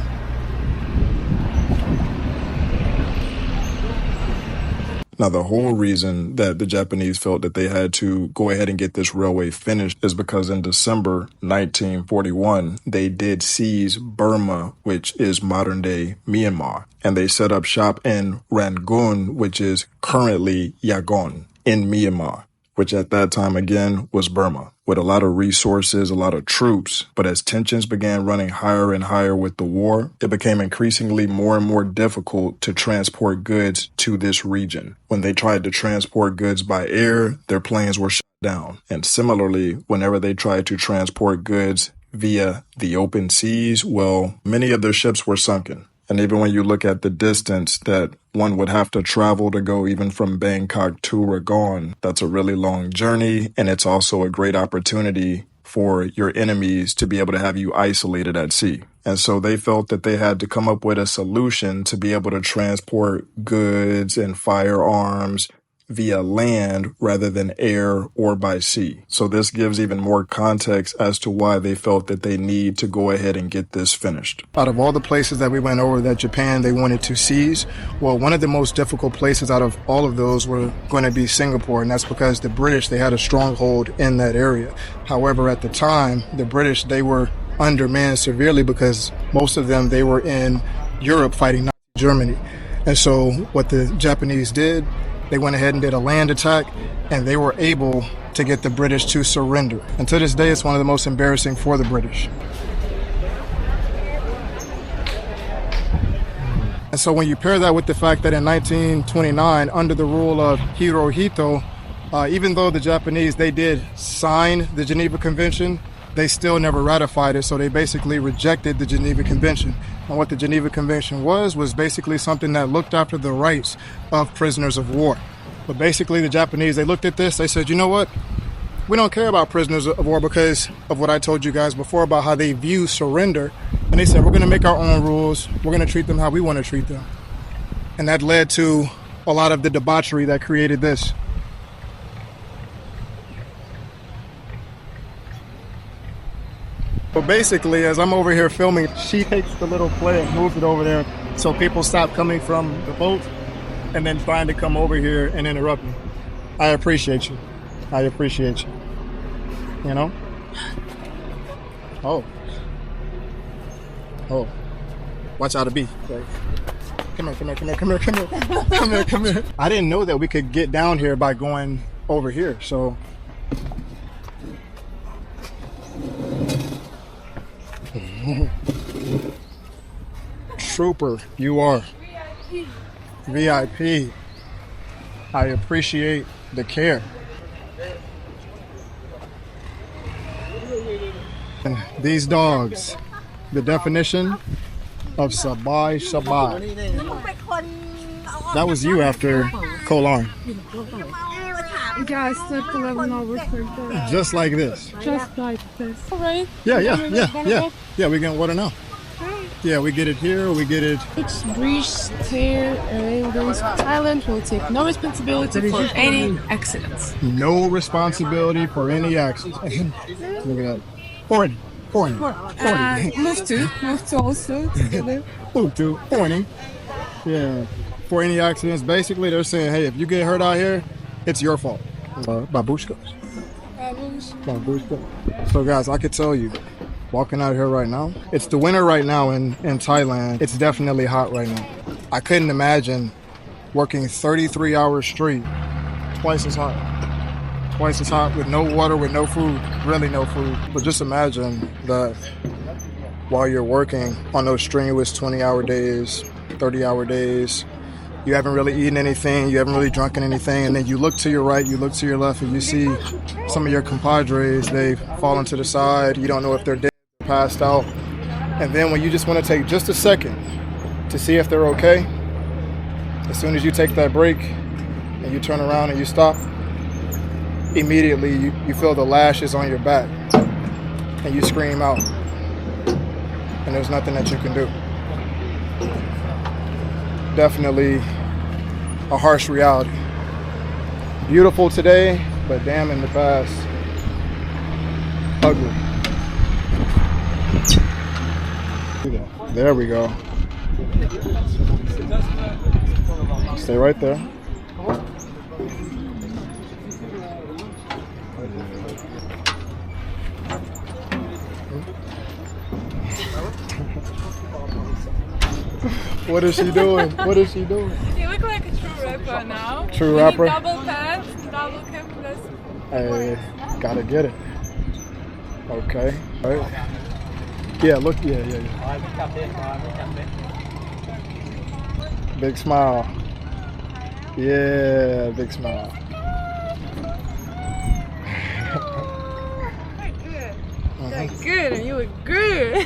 Now, the whole reason that the Japanese felt that they had to go ahead and get this railway finished is because in December 1941, they did seize Burma, which is modern-day Myanmar, and they set up shop in Rangoon, which is currently Yangon in Myanmar, which at that time, again, was Burma, with a lot of resources, a lot of troops. But as tensions began running higher and higher with the war, it became increasingly more and more difficult to transport goods to this region. When they tried to transport goods by air, their planes were shot down. And similarly, whenever they tried to transport goods via the open seas, well, many of their ships were sunken. And even when you look at the distance that one would have to travel to go even from Bangkok to Rangoon, that's a really long journey. And it's also a great opportunity for your enemies to be able to have you isolated at sea. And so they felt that they had to come up with a solution to be able to transport goods and firearms via land rather than air or by sea. So this gives even more context as to why they felt that they need to go ahead and get this finished. Out of all the places that we went over that Japan they wanted to seize, well, one of the most difficult places out of all of those were going to be Singapore, and that's because the British, they had a stronghold in that area. However, at the time, the British, they were undermanned severely because most of them, they were in Europe fighting Nazi Germany. And so what the Japanese did, they went ahead and did a land attack, and they were able to get the British to surrender. And to this day, it's one of the most embarrassing for the British. And so when you pair that with the fact that in 1929, under the rule of Hirohito, even though the Japanese, they did sign the Geneva Convention, they still never ratified it. So they basically rejected the Geneva Convention. And what the Geneva Convention was basically something that looked after the rights of prisoners of war. But basically the Japanese, they looked at this, they said, you know what? We don't care about prisoners of war because of what I told you guys before about how they view surrender. And they said, we're going to make our own rules. We're going to treat them how we want to treat them. And that led to a lot of the debauchery that created this. But basically, as I'm over here filming, she takes the little plate and moves it over there so people stop coming from the boat and then trying to come over here and interrupt me. I appreciate you. I appreciate you. You know? Oh. Oh. Watch out a bee. Come here, come here, come here, come here, come here. Come here, come here. I didn't know that we could get down here by going over here, so. Trooper, you are. VIP. I appreciate the care. And these dogs, the definition of Sabai Shabai. That was you after Kolan. Yeah, I slept 11 hours per day. Just like this. Just like this. All right. Yeah. We get water now. Yeah, we get it here, we get it. It's breached here and goes to Thailand. Will take no responsibility for any accidents. No responsibility for any accidents. Look at that. Pointing. Move to also together. Move to pointing. Yeah. For any accidents, basically they're saying, hey, if you get hurt out here, it's your fault. Babushkas. Babushka. So guys, I could tell you, walking out here right now, it's the winter right now in Thailand. It's definitely hot right now. I couldn't imagine working 33 hours straight, twice as hot. Twice as hot with no water, with no food, really no food. But just imagine that while you're working on those strenuous 20-hour days, 30-hour days, you haven't really eaten anything, you haven't really drunken anything, and then you look to your right, you look to your left, and you see some of your compadres, they've fallen to the side, you don't know if they're dead, passed out. And then when you just want to take just a second to see if they're okay, as soon as you take that break and you turn around and you stop, immediately you feel the lashes on your back and you scream out, and there's nothing that you can do. Definitely a harsh reality. Beautiful today, but damn in the past, ugly. There we go. Stay right there. What is she doing? What is she doing? You look like a true rapper now. True You rapper? Need double pants, double cap. Hey, gotta get it. Okay. All right. Yeah, look, yeah. Big smile. Yeah, big smile. That's good, and you look good.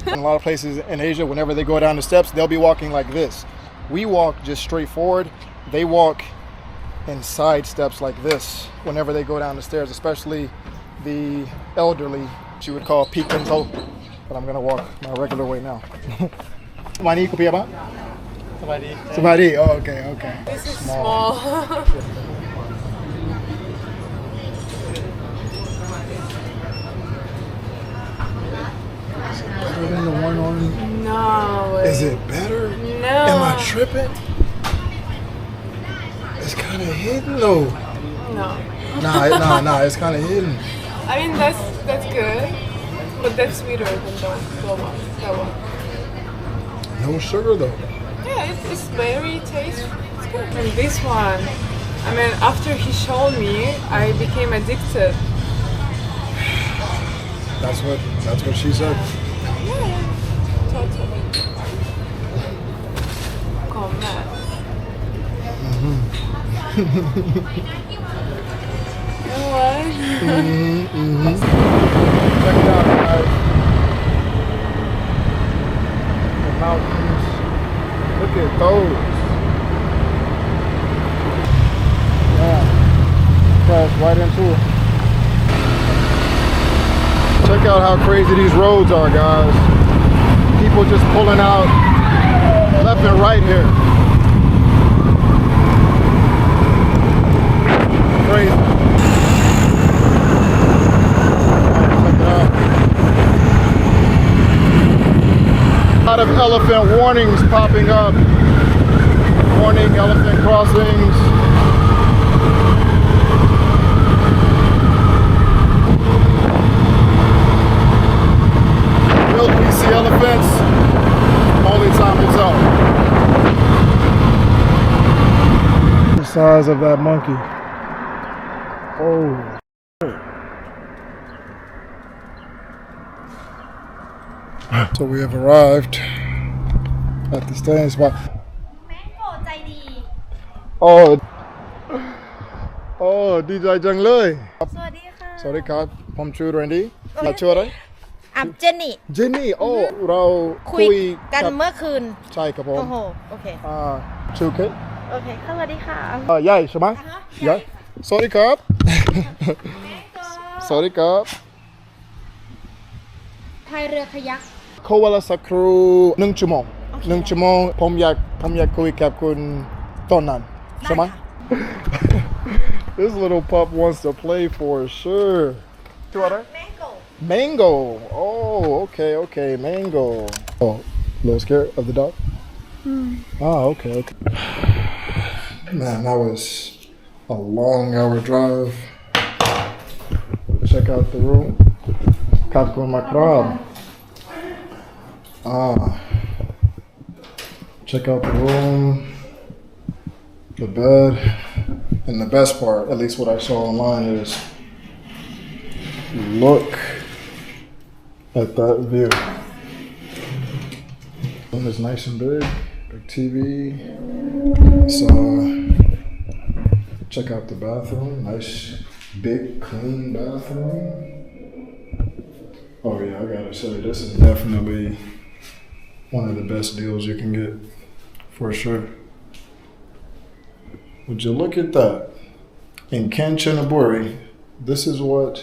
In a lot of places in Asia, whenever they go down the steps, they'll be walking like this. We walk just straight forward. They walk in side steps like this whenever they go down the stairs, especially the elderly, which you would call peek and toe. But I'm gonna walk my regular way now. Mani kopi apa? Sabadi. Oh, okay. This is small. Better than the one on. No. Is it better? No. Am I tripping? It's kind of hidden though. No. Nah. It's kind of hidden. I mean, that's good, but that's sweeter than the one. That one. No sugar though. Yeah, it's very tasty. It's good. And this one, I mean, after he showed me, I became addicted. That's what she said. Yeah, totally. Come on. You know what? Check it out, guys. The mountains. Look at those. Yeah. Crash right into it. Check out how crazy these roads are, guys. People just pulling out left and right here. Crazy. Check it out. A lot of elephant warnings popping up. Warning elephant crossings. Will we see elephants? Only time will tell. The size of that monkey. Oh. So we have arrived at the staying spot. Oh,ดีใจจังเลย สวัสดีค่ะ สวัสดีครับผมชื่อแรนดี้ชื่ออะไร เจนนี่ เจนนี่โอ้เรา คุยกันเมื่อคืน ใช่ครับผม โอ้โห โอเค ชื่อเค โอเค สวัสดีค่ะ ใหญ่ใช่ไหมใหญ่สวัสดีครับ สวัสดีครับ พายเรือคายัก ขอเวลาสักครู่1 ชั่วโมง1 ชั่วโมงผมอยากคุยกับคุณตอนนั้นใช่ไหม This little pup wants to play for sure. Mango. Oh, okay. Mango. Oh, a little scared of the dog? Oh, okay. Man, that was a long hour drive. Check out the room. Kapko Makrab. Check out the room, the bed, and the best part, at least what I saw online, is look at that view. It's nice and big TV. So check out the bathroom, nice big clean bathroom. Oh yeah, I gotta say, this is definitely one of the best deals you can get, for sure. Would you look at that? In Kanchanaburi, this is what,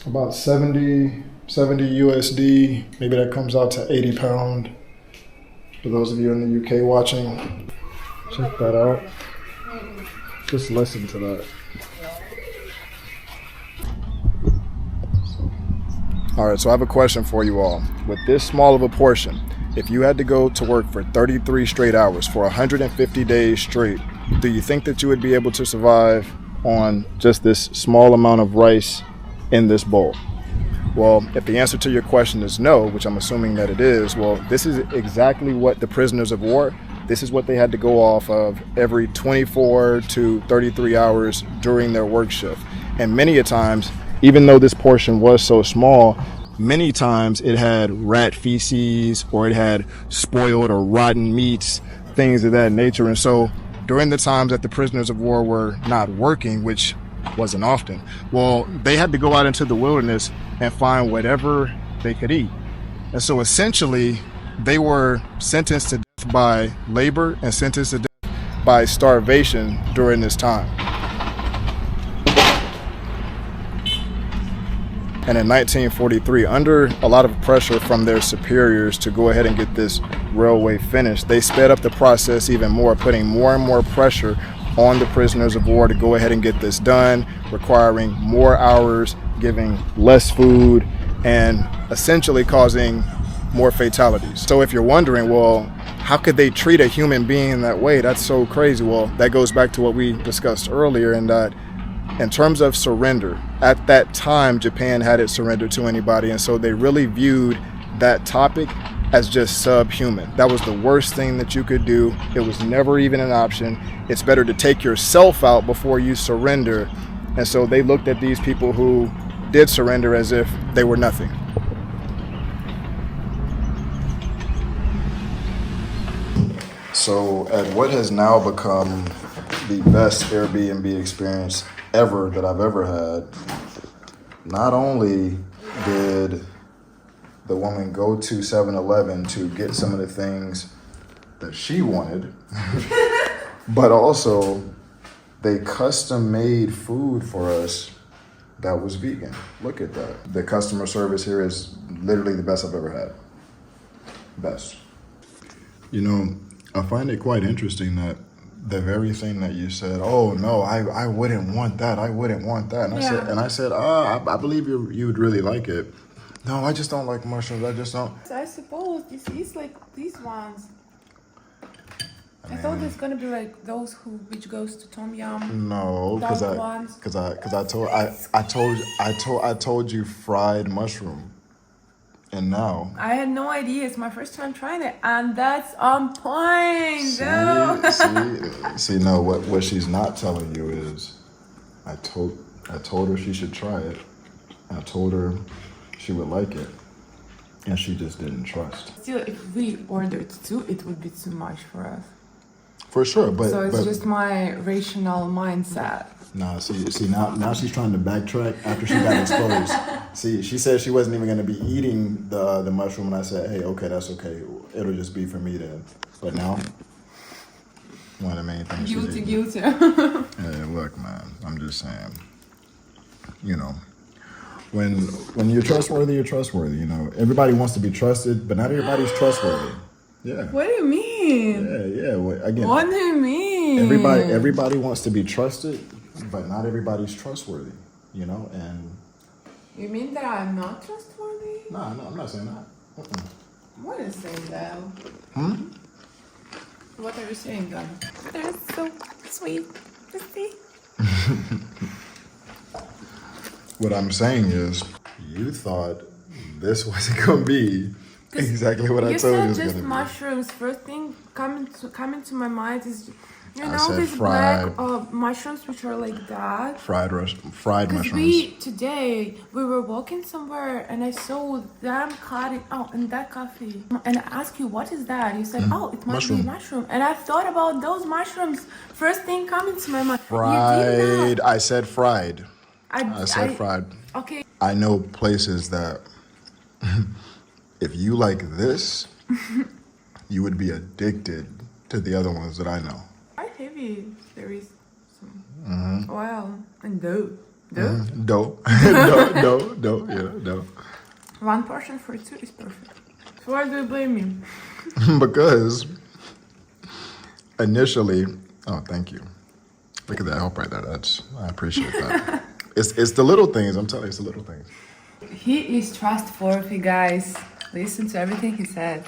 about 70 USD, maybe that comes out to 80 pound. For those of you in the UK watching, check that out. Just listen to that. All right, so I have a question for you all. With this small of a portion, if you had to go to work for 33 straight hours for 150 days straight, do you think that you would be able to survive on just this small amount of rice in this bowl? Well, if the answer to your question is no, which I'm assuming that it is, well, this is exactly what the prisoners of war, this is what they had to go off of every 24 to 33 hours during their work shift. And many a times, even though this portion was so small, many times it had rat feces or it had spoiled or rotten meats, things of that nature. And so during the times that the prisoners of war were not working, which wasn't often, well, they had to go out into the wilderness and find whatever they could eat. And so essentially, they were sentenced to death by labor and sentenced to death by starvation during this time. And in 1943, under a lot of pressure from their superiors to go ahead and get this railway finished, they sped up the process even more, putting more and more pressure on the prisoners of war to go ahead and get this done, requiring more hours, giving less food, and essentially causing more fatalities. So if you're wondering, well, how could they treat a human being that way? That's so crazy. Well, that goes back to what we discussed earlier, in that in terms of surrender, at that time, Japan hadn't surrendered to anybody, and so they really viewed that topic as just subhuman. That was the worst thing that you could do. It was never even an option. It's better to take yourself out before you surrender. And so they looked at these people who did surrender as if they were nothing. So at what has now become the best Airbnb experience ever that I've ever had, not only did the woman go to 7-Eleven to get some of the things that she wanted, but also they custom made food for us that was vegan. Look at that. The customer service here is literally the best I've ever had. Best. You know, I find it quite interesting that the very thing that you said, oh no, I wouldn't want that. I wouldn't want that. And I said, I believe you would really like it. No, I just don't like mushrooms. I just don't. I suppose this is like these ones. I thought it's gonna be like those which goes to tom yum. No, because I told you fried mushroom, and now I had no idea. It's my first time trying it, and that's on point. See, no. What she's not telling you is, I told her she should try it. I told her she would like it, and she just didn't trust. Still, if we ordered two, it would be too much for us. For sure, but so it's just my rational mindset. Nah, see now she's trying to backtrack after she got exposed. See, she said she wasn't even going to be eating the mushroom, and I said, hey, okay, that's okay. It'll just be for me then. But now, one of the main things. Guilty. Hey, look, man, I'm just saying. You know, when you're trustworthy, you're trustworthy. You know, everybody wants to be trusted, but not everybody's trustworthy. Yeah. What do you mean? Yeah. Well, again, what do you mean? Everybody wants to be trusted, but not everybody's trustworthy. You know, and. You mean that I'm not trustworthy? No, I'm not saying that. What are you saying, though? What are you saying, then? They're so sweet to see. What I'm saying is, you thought this wasn't gonna be exactly what I told you it was gonna be. You said just mushrooms. First thing coming to my mind is, I said these fried, black mushrooms which are like that. Fried mushrooms. Today we were walking somewhere and I saw them cutting in that coffee. And I asked you, what is that? You said, it must be mushroom. And I thought about those mushrooms. First thing coming to my mind. Fried. I said fried. I said fried. Okay. I know places that if you like this, you would be addicted to the other ones that I know. Quite heavy. There is some oil and dough. Dough. Dough. One portion for two is perfect. So why do you blame me? Because initially, thank you. Look at that help right there. I appreciate that. It's the little things. I'm telling you, it's the little things. He is trustworthy, guys. Listen to everything he said.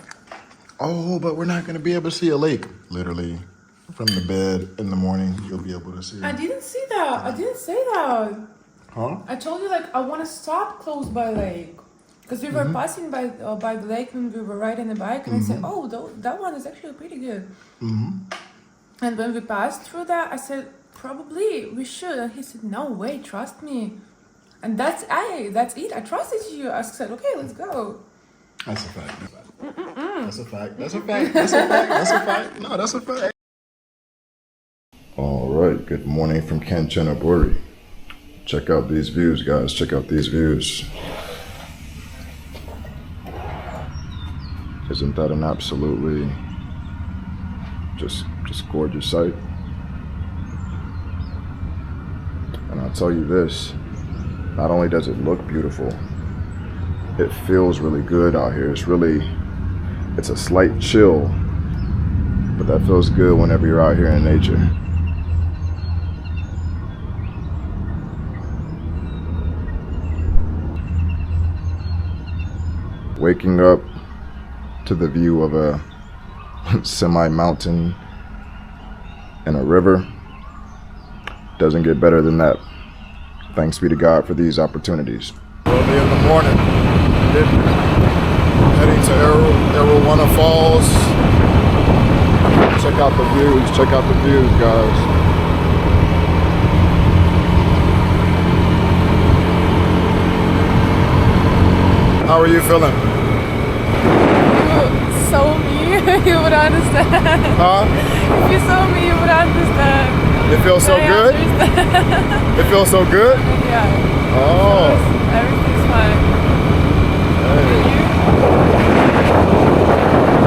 Oh, but we're not going to be able to see a lake. Literally from the bed in the morning, you'll be able to see. I didn't see that. I didn't say that. Huh? I told you like I want to stop close by lake. Because we were passing by the lake when we were riding the bike, and I said, "Oh, that one is actually pretty good." And when we passed through that, I said, "Probably we should." And he said, "No way, trust me." And that's it. I trusted you. I said, "Okay, let's go." That's a fact. That's a fact. That's a fact. That's a fact. That's a fact. No, that's a fact. All right. Good morning from Kanchanaburi. Check out these views, guys. Check out these views. Isn't that an absolutely just gorgeous sight? And I'll tell you this, not only does it look beautiful, it feels really good out here. It's a slight chill, but that feels good whenever you're out here in nature. Waking up to the view of a semi-mountain and a river doesn't get better than that. Thanks be to God for these opportunities. Early in the morning, heading to Arowana Falls. Check out the views, guys. How are you feeling? Saw me, you would understand. Huh? If you saw me, you would understand. It feels so good? It feels so good? Yeah. Oh. Everything's fine. Hey.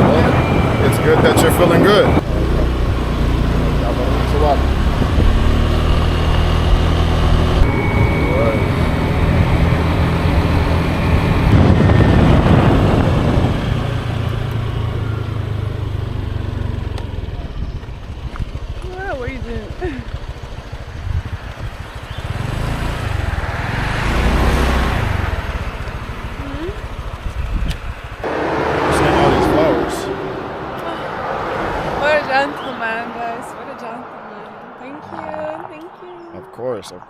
Well, it's good that you're feeling good. What are you doing? All these flowers. What a gentleman, guys. What a gentleman. Thank you. Of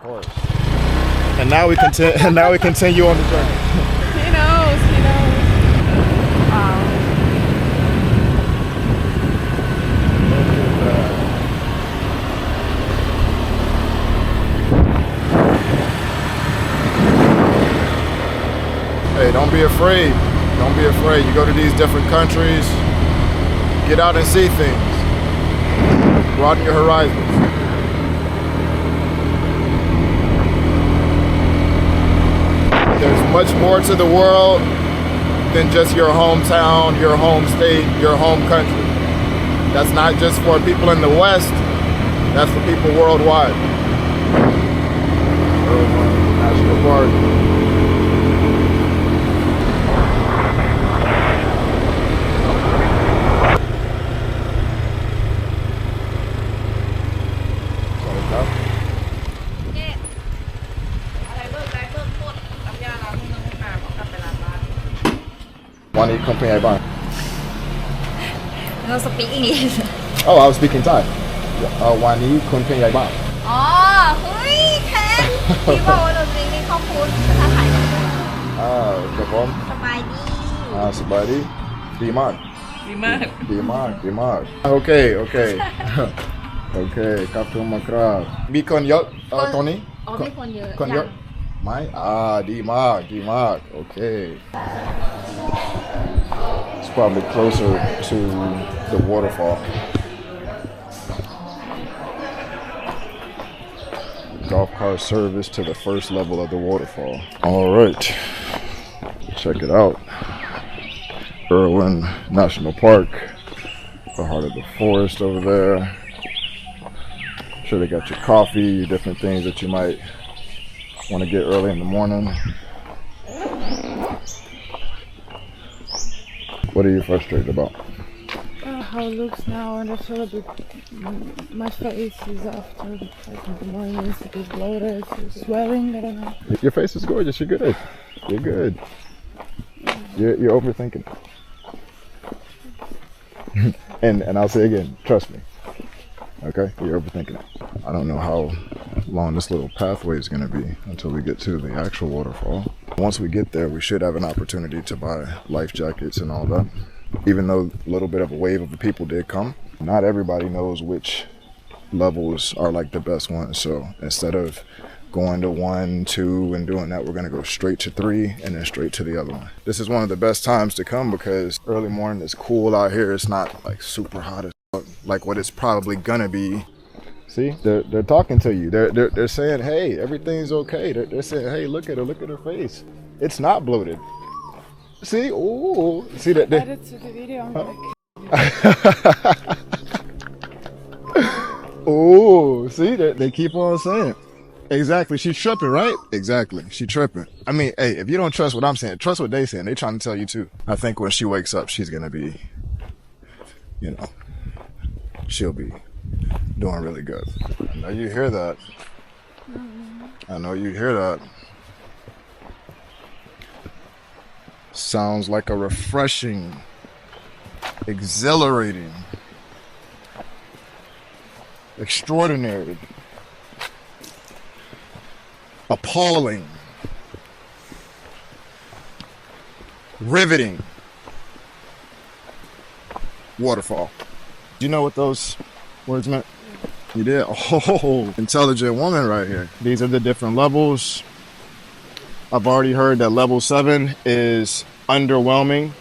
course. And now we continue on the journey. He knows. Wow. Hey, don't be afraid. Don't be afraid. You go to these different countries, get out and see things. Broaden your horizons. There's much more to the world than just your hometown, your home state, your home country. That's not just for people in the West, that's for people worldwide. National Park. Wani company I buy. No speak English. Oh, I was speaking Thai. Wani company I buy. อ๋อ เฮ้ยแทนพี่บอกว่าดนตรีนี่ขอบคุณถ้าถ่ายกับผม ครับผม สบายดี สบายดีดีมาก โอเค โอเค ขอบคุณมากครับ มีคนเยอะตอนนี้ อ๋อไม่คนเยอะ คนเยอะไหมดีมาก โอเค It's probably closer to the waterfall. Golf cart service to the first level of the waterfall. All right, check it out. Irwin National Park, the heart of the forest over there. I'm sure they got your coffee, your different things that you might want to get early in the morning. What are you frustrated about? How it looks now, and I feel a bit. My face is after the morning is a bit bloated, swelling. I don't know. Your face is gorgeous. You're good. You're good. You're overthinking it. and I'll say again, trust me. Okay, you're overthinking it. I don't know how long this little pathway is going to be until we get to the actual waterfall. Once we get there, we should have an opportunity to buy life jackets and all that. Even though a little bit of a wave of the people did come, not everybody knows which levels are like the best ones. So instead of going to 1, 2 and doing that, we're going to go straight to 3 and then straight to the other one. This is one of the best times to come because early morning is cool out here. It's not like super hot as fuck, like what it's probably gonna be. See, they're talking to you. They're saying, hey, everything's okay. They're saying, hey, look at her face. It's not bloated. See, ooh, see that? Add it to the video. Oh, see that? They keep on saying it. Exactly. She's tripping, right? Exactly. She tripping. I mean, hey, if you don't trust what I'm saying, trust what they saying. They trying to tell you too. I think when she wakes up, she's gonna be, you know, she'll be doing really good. I know you hear that. I know you hear that. Sounds like a refreshing, exhilarating, extraordinary, appalling, riveting waterfall. Do you know what those words meant? You did? Oh, intelligent woman right here. These are the different levels. I've already heard that level 7 is underwhelming.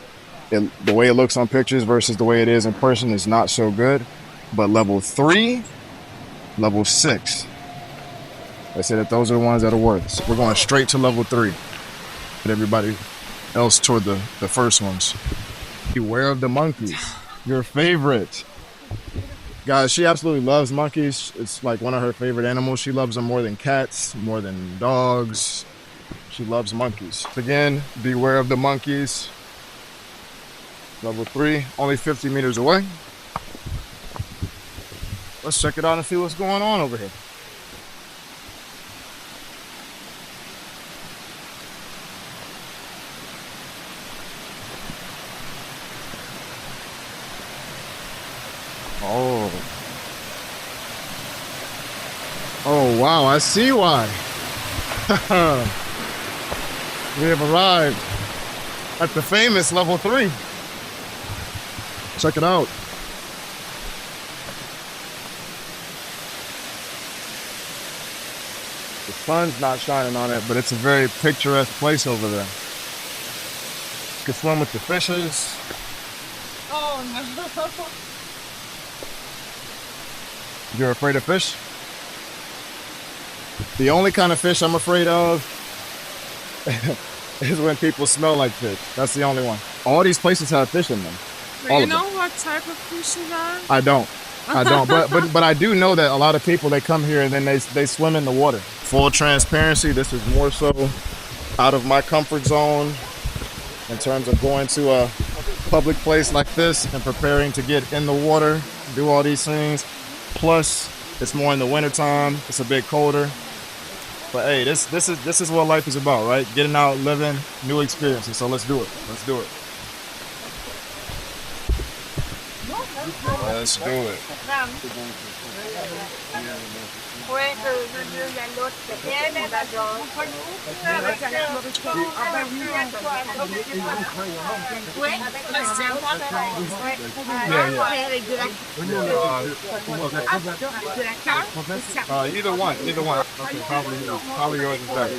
The way it looks on pictures versus the way it is in person is not so good. But level 3, level 6, they say that those are the ones that are worth. So we're going straight to level 3. And everybody else toward the first ones. Beware of the monkeys. Your favorite. Guys, she absolutely loves monkeys. It's like one of her favorite animals. She loves them more than cats, more than dogs. She loves monkeys. Again, beware of the monkeys. Level 3, only 50 meters away. Let's check it out and see what's going on over here. Oh wow, I see why. We have arrived at the famous level 3. Check it out. The sun's not shining on it, but it's a very picturesque place over there. You can swim with the fishes. Oh no. You're afraid of fish? The only kind of fish I'm afraid of is when people smell like fish. That's the only one. All these places have fish in them. Do you know what type of fish they are? I don't. But I do know that a lot of people, they come here and then they swim in the water. Full transparency, this is more so out of my comfort zone in terms of going to a public place like this and preparing to get in the water, do all these things. Plus, it's more in the wintertime. It's a bit colder. But hey, this is what life is about, right? Getting out, living, new experiences. So let's do it. Let's do it. Let's do it. Either one. Okay, probably yours is better.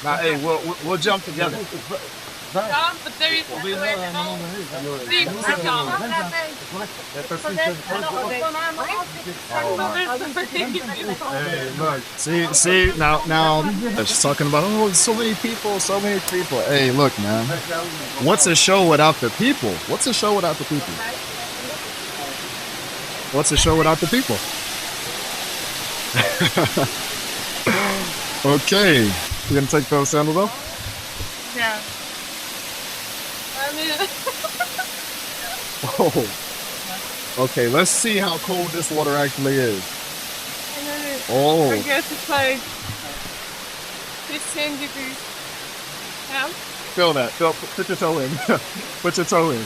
Now, hey, we'll jump together. Yeah, but there is See, now, she's talking about, oh, so many people. Hey, look, man. What's a show without the people? What's a show without the people? Okay. You gonna take those sandals off? Yeah. Oh. Okay, let's see how cold this water actually is. Oh. I guess it's like 15 degrees. Yeah. Feel that. Put your toe in. Put your toe in.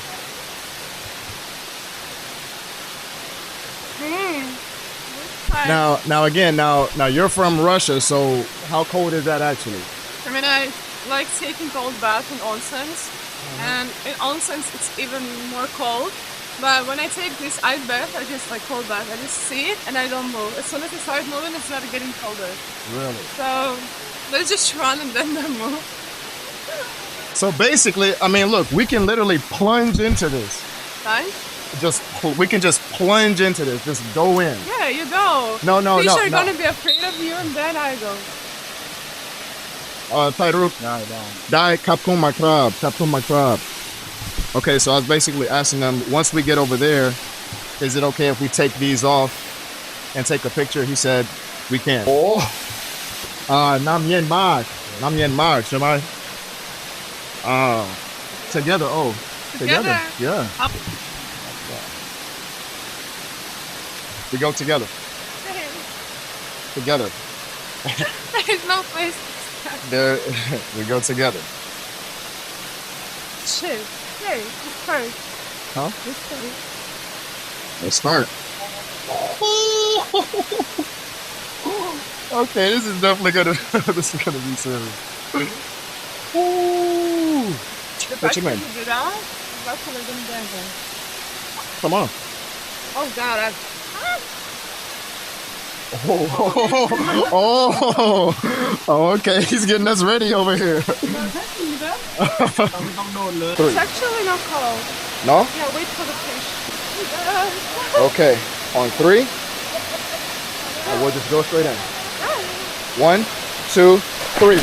Now you're from Russia, so how cold is that actually? I mean, I like taking cold baths in onsens, and in onsens it's even more cold. But when I take this ice bath, I just like cold bath. I just see it and I don't move. As soon as I start moving, it's not getting colder. Really? So let's just run and then move. So basically, I mean, look, we can literally plunge into this. Fine? We can just plunge into this. Just go in. Yeah, you go. No. Fish are gonna be afraid of you, and then I go. Tyruk. Die, kapkun my crab. Kapkun my crab. Okay, so I was basically asking them, once we get over there, is it okay if we take these off and take a picture? He said, we can. Oh. Nam yen mark. Nam yen mark, shall I? Together, Together. Yeah. Up. We go together. Together. There's no place. There, we go together. Shit. Hey, let's start. Huh? Let's start. Let's start. Okay, this is definitely gonna be serious. Ooh. What you mean? Come on. Oh God, Oh, okay. He's getting us ready over here. It's actually not cold. No? Yeah, wait for the fish. Okay. On 3. And we'll just go straight in. 1, 2, 3.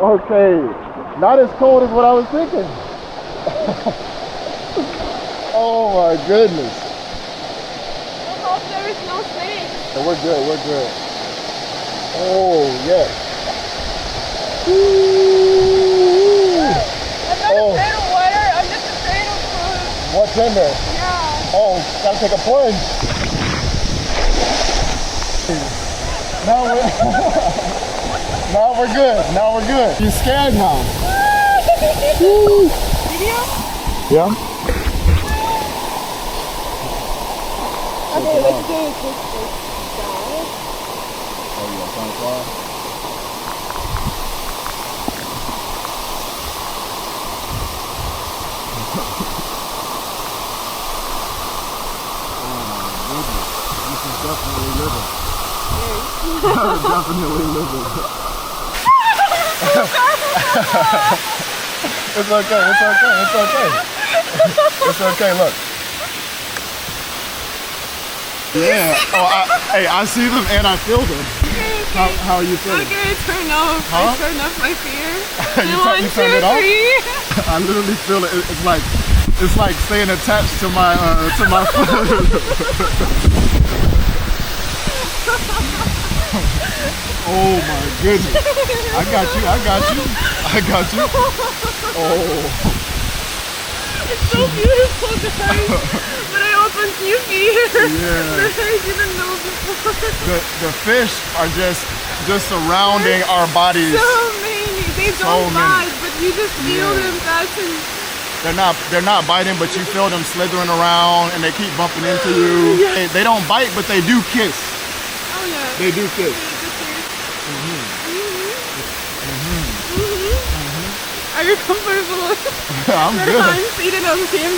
Okay. Not as cold as what I was thinking. Oh my goodness. I hope there is no snake. Yeah, we're good. Oh, yes. I'm not afraid of water, I'm just afraid of food. What's in there? Yeah. Oh, gotta take a plunge. Now we're good. You scared now? Video? Yeah. Okay, let's do it this way. Oh, you want to fly? This is definitely living. Definitely living. It's okay. It's okay, look. Yeah. I see them and I feel them. Okay. How are you feeling? Okay, turn off. Huh? I turn off my fear. You turn it off? I literally feel it. It's like staying attached to my foot. Oh my goodness. I got you. Oh. It's so beautiful, guys. But I opened new fear. Yeah. That I didn't know before. The fish are just surrounding our bodies. So many. They don't bite, but you just feel them touching. They're not biting, but you feel them slithering around and they keep bumping into you. Yeah. They don't bite, but they do kiss. Oh yeah. They do kiss. Are you comfortable? I'm good. I'm seated on him.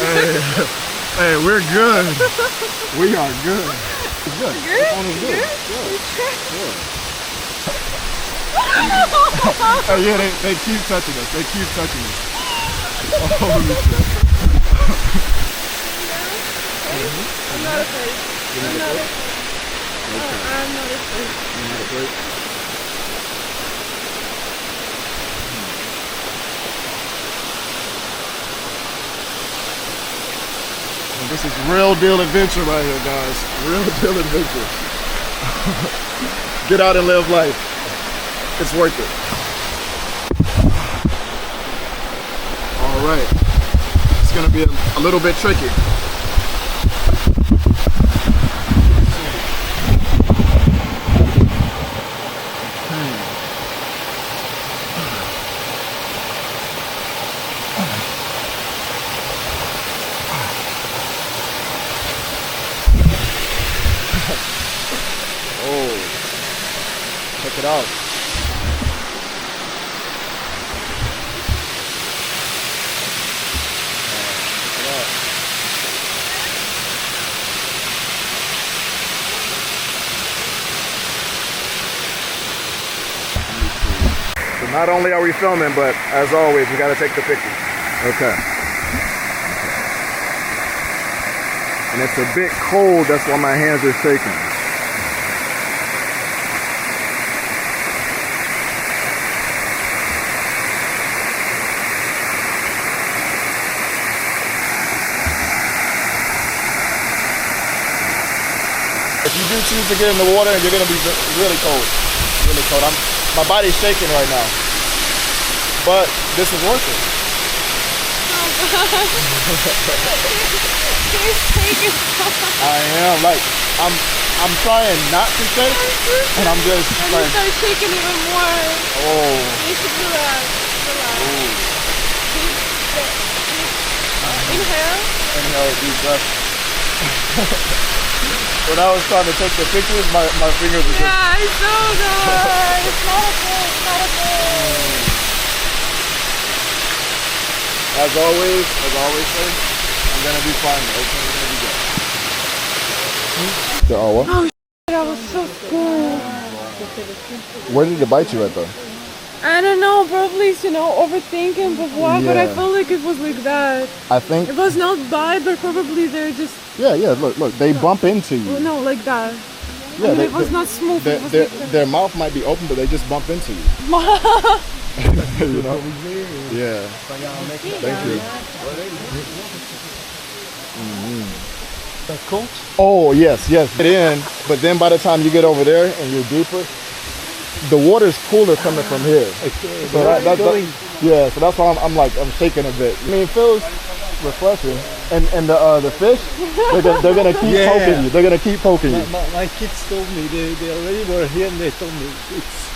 Hey, we're good. We are good. It's good. Good? This one is good. Yeah, they keep touching us. Oh, let me see. I'm not afraid. I'm not afraid. You're not afraid? This is real deal adventure right here, guys. Real deal adventure. Get out and live life. It's worth it. All right. It's gonna be a little bit tricky. it out. So not only are we filming, but as always, we gotta take the picture. Okay. And it's a bit cold, that's why my hands are shaking. If you do choose to get in the water, you're gonna be really cold. Really cold. My body's shaking right now. But this is worth it. I am like I'm trying not to shake, and I'm just And like, you start shaking even more. oh. You should relax. Inhale. Inhale, deep breath. When I was trying to take the pictures, my fingers were just. Yeah, it's so good. It's not okay. It's not okay. As always say, I'm gonna be fine. Everything's gonna be good. They're all what? Oh, that was so cool. Where did it bite you at though? I don't know, probably it's, overthinking, but why? But I Yeah. felt like it was like that. I think. It was not bite, but probably they're just, Yeah. Look, they bump into you. no, like that. Yeah, I mean, it was not smooth. It was like that. their mouth might be open, but they just bump into you. You know? Yeah. Thank you. That's cool. Oh yes. Get in, but then by the time you get over there and you're deeper, the water's cooler coming from here. So yeah. So that's why I'm shaking a bit. I mean, it feels refreshing, and the fish, they're gonna keep poking you. They're gonna keep poking you. My kids told me they already were here and they told me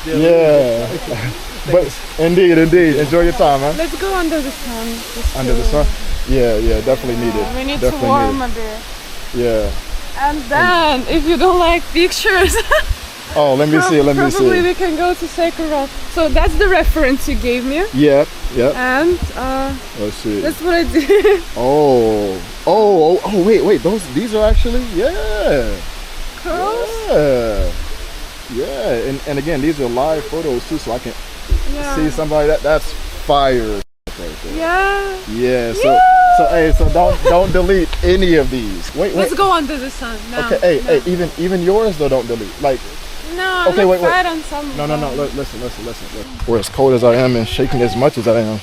Yeah. But indeed, enjoy your time, man. Let's go under the sun. Just Under the to- sun. Yeah, definitely needed. We need Definitely to warm needed. a bit. Yeah. And then, if you don't like pictures, Oh, let me see. probably we can go to Sakura. So that's the reference you gave me. Yeah. And Let's see. that's what I did. Oh, wait. These are actually, yeah. Curls? Yeah. And again, these are live photos too, so I can Yeah. see somebody that's fire. Yeah. Yeah. So don't delete any of these. Wait. Let's go under the sun now. Okay. Hey. Even yours though. Don't delete. Like. No, I'm Okay, not wait. fat on some. No. Listen. We're as cold as I am and shaking as much as I am.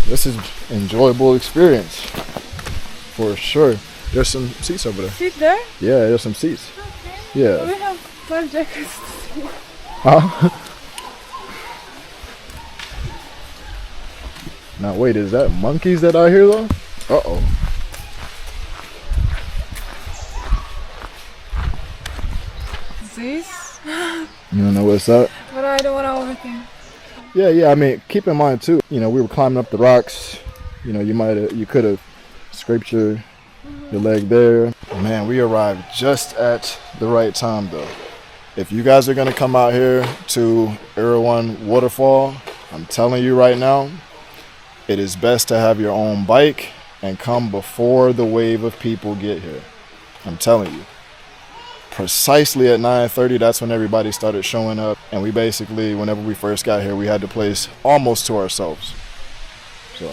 This is enjoyable experience for sure. There's some seats over there. Sit there. Yeah, there's some seats. Yeah. We have 12 jackets. Huh? Now wait, is that monkeys that I hear though? Uh-oh. This. You don't know what's that? But I don't want to overthink. Yeah. I mean, keep in mind too. We were climbing up the rocks. You could have scraped your leg there. Man, we arrived just at the right time though. If you guys are gonna come out here to Erewhon Waterfall, I'm telling you right now, it is best to have your own bike and come before the wave of people get here. I'm telling you. Precisely at 9:30, that's when everybody started showing up. And we basically, whenever we first got here, we had the place almost to ourselves. So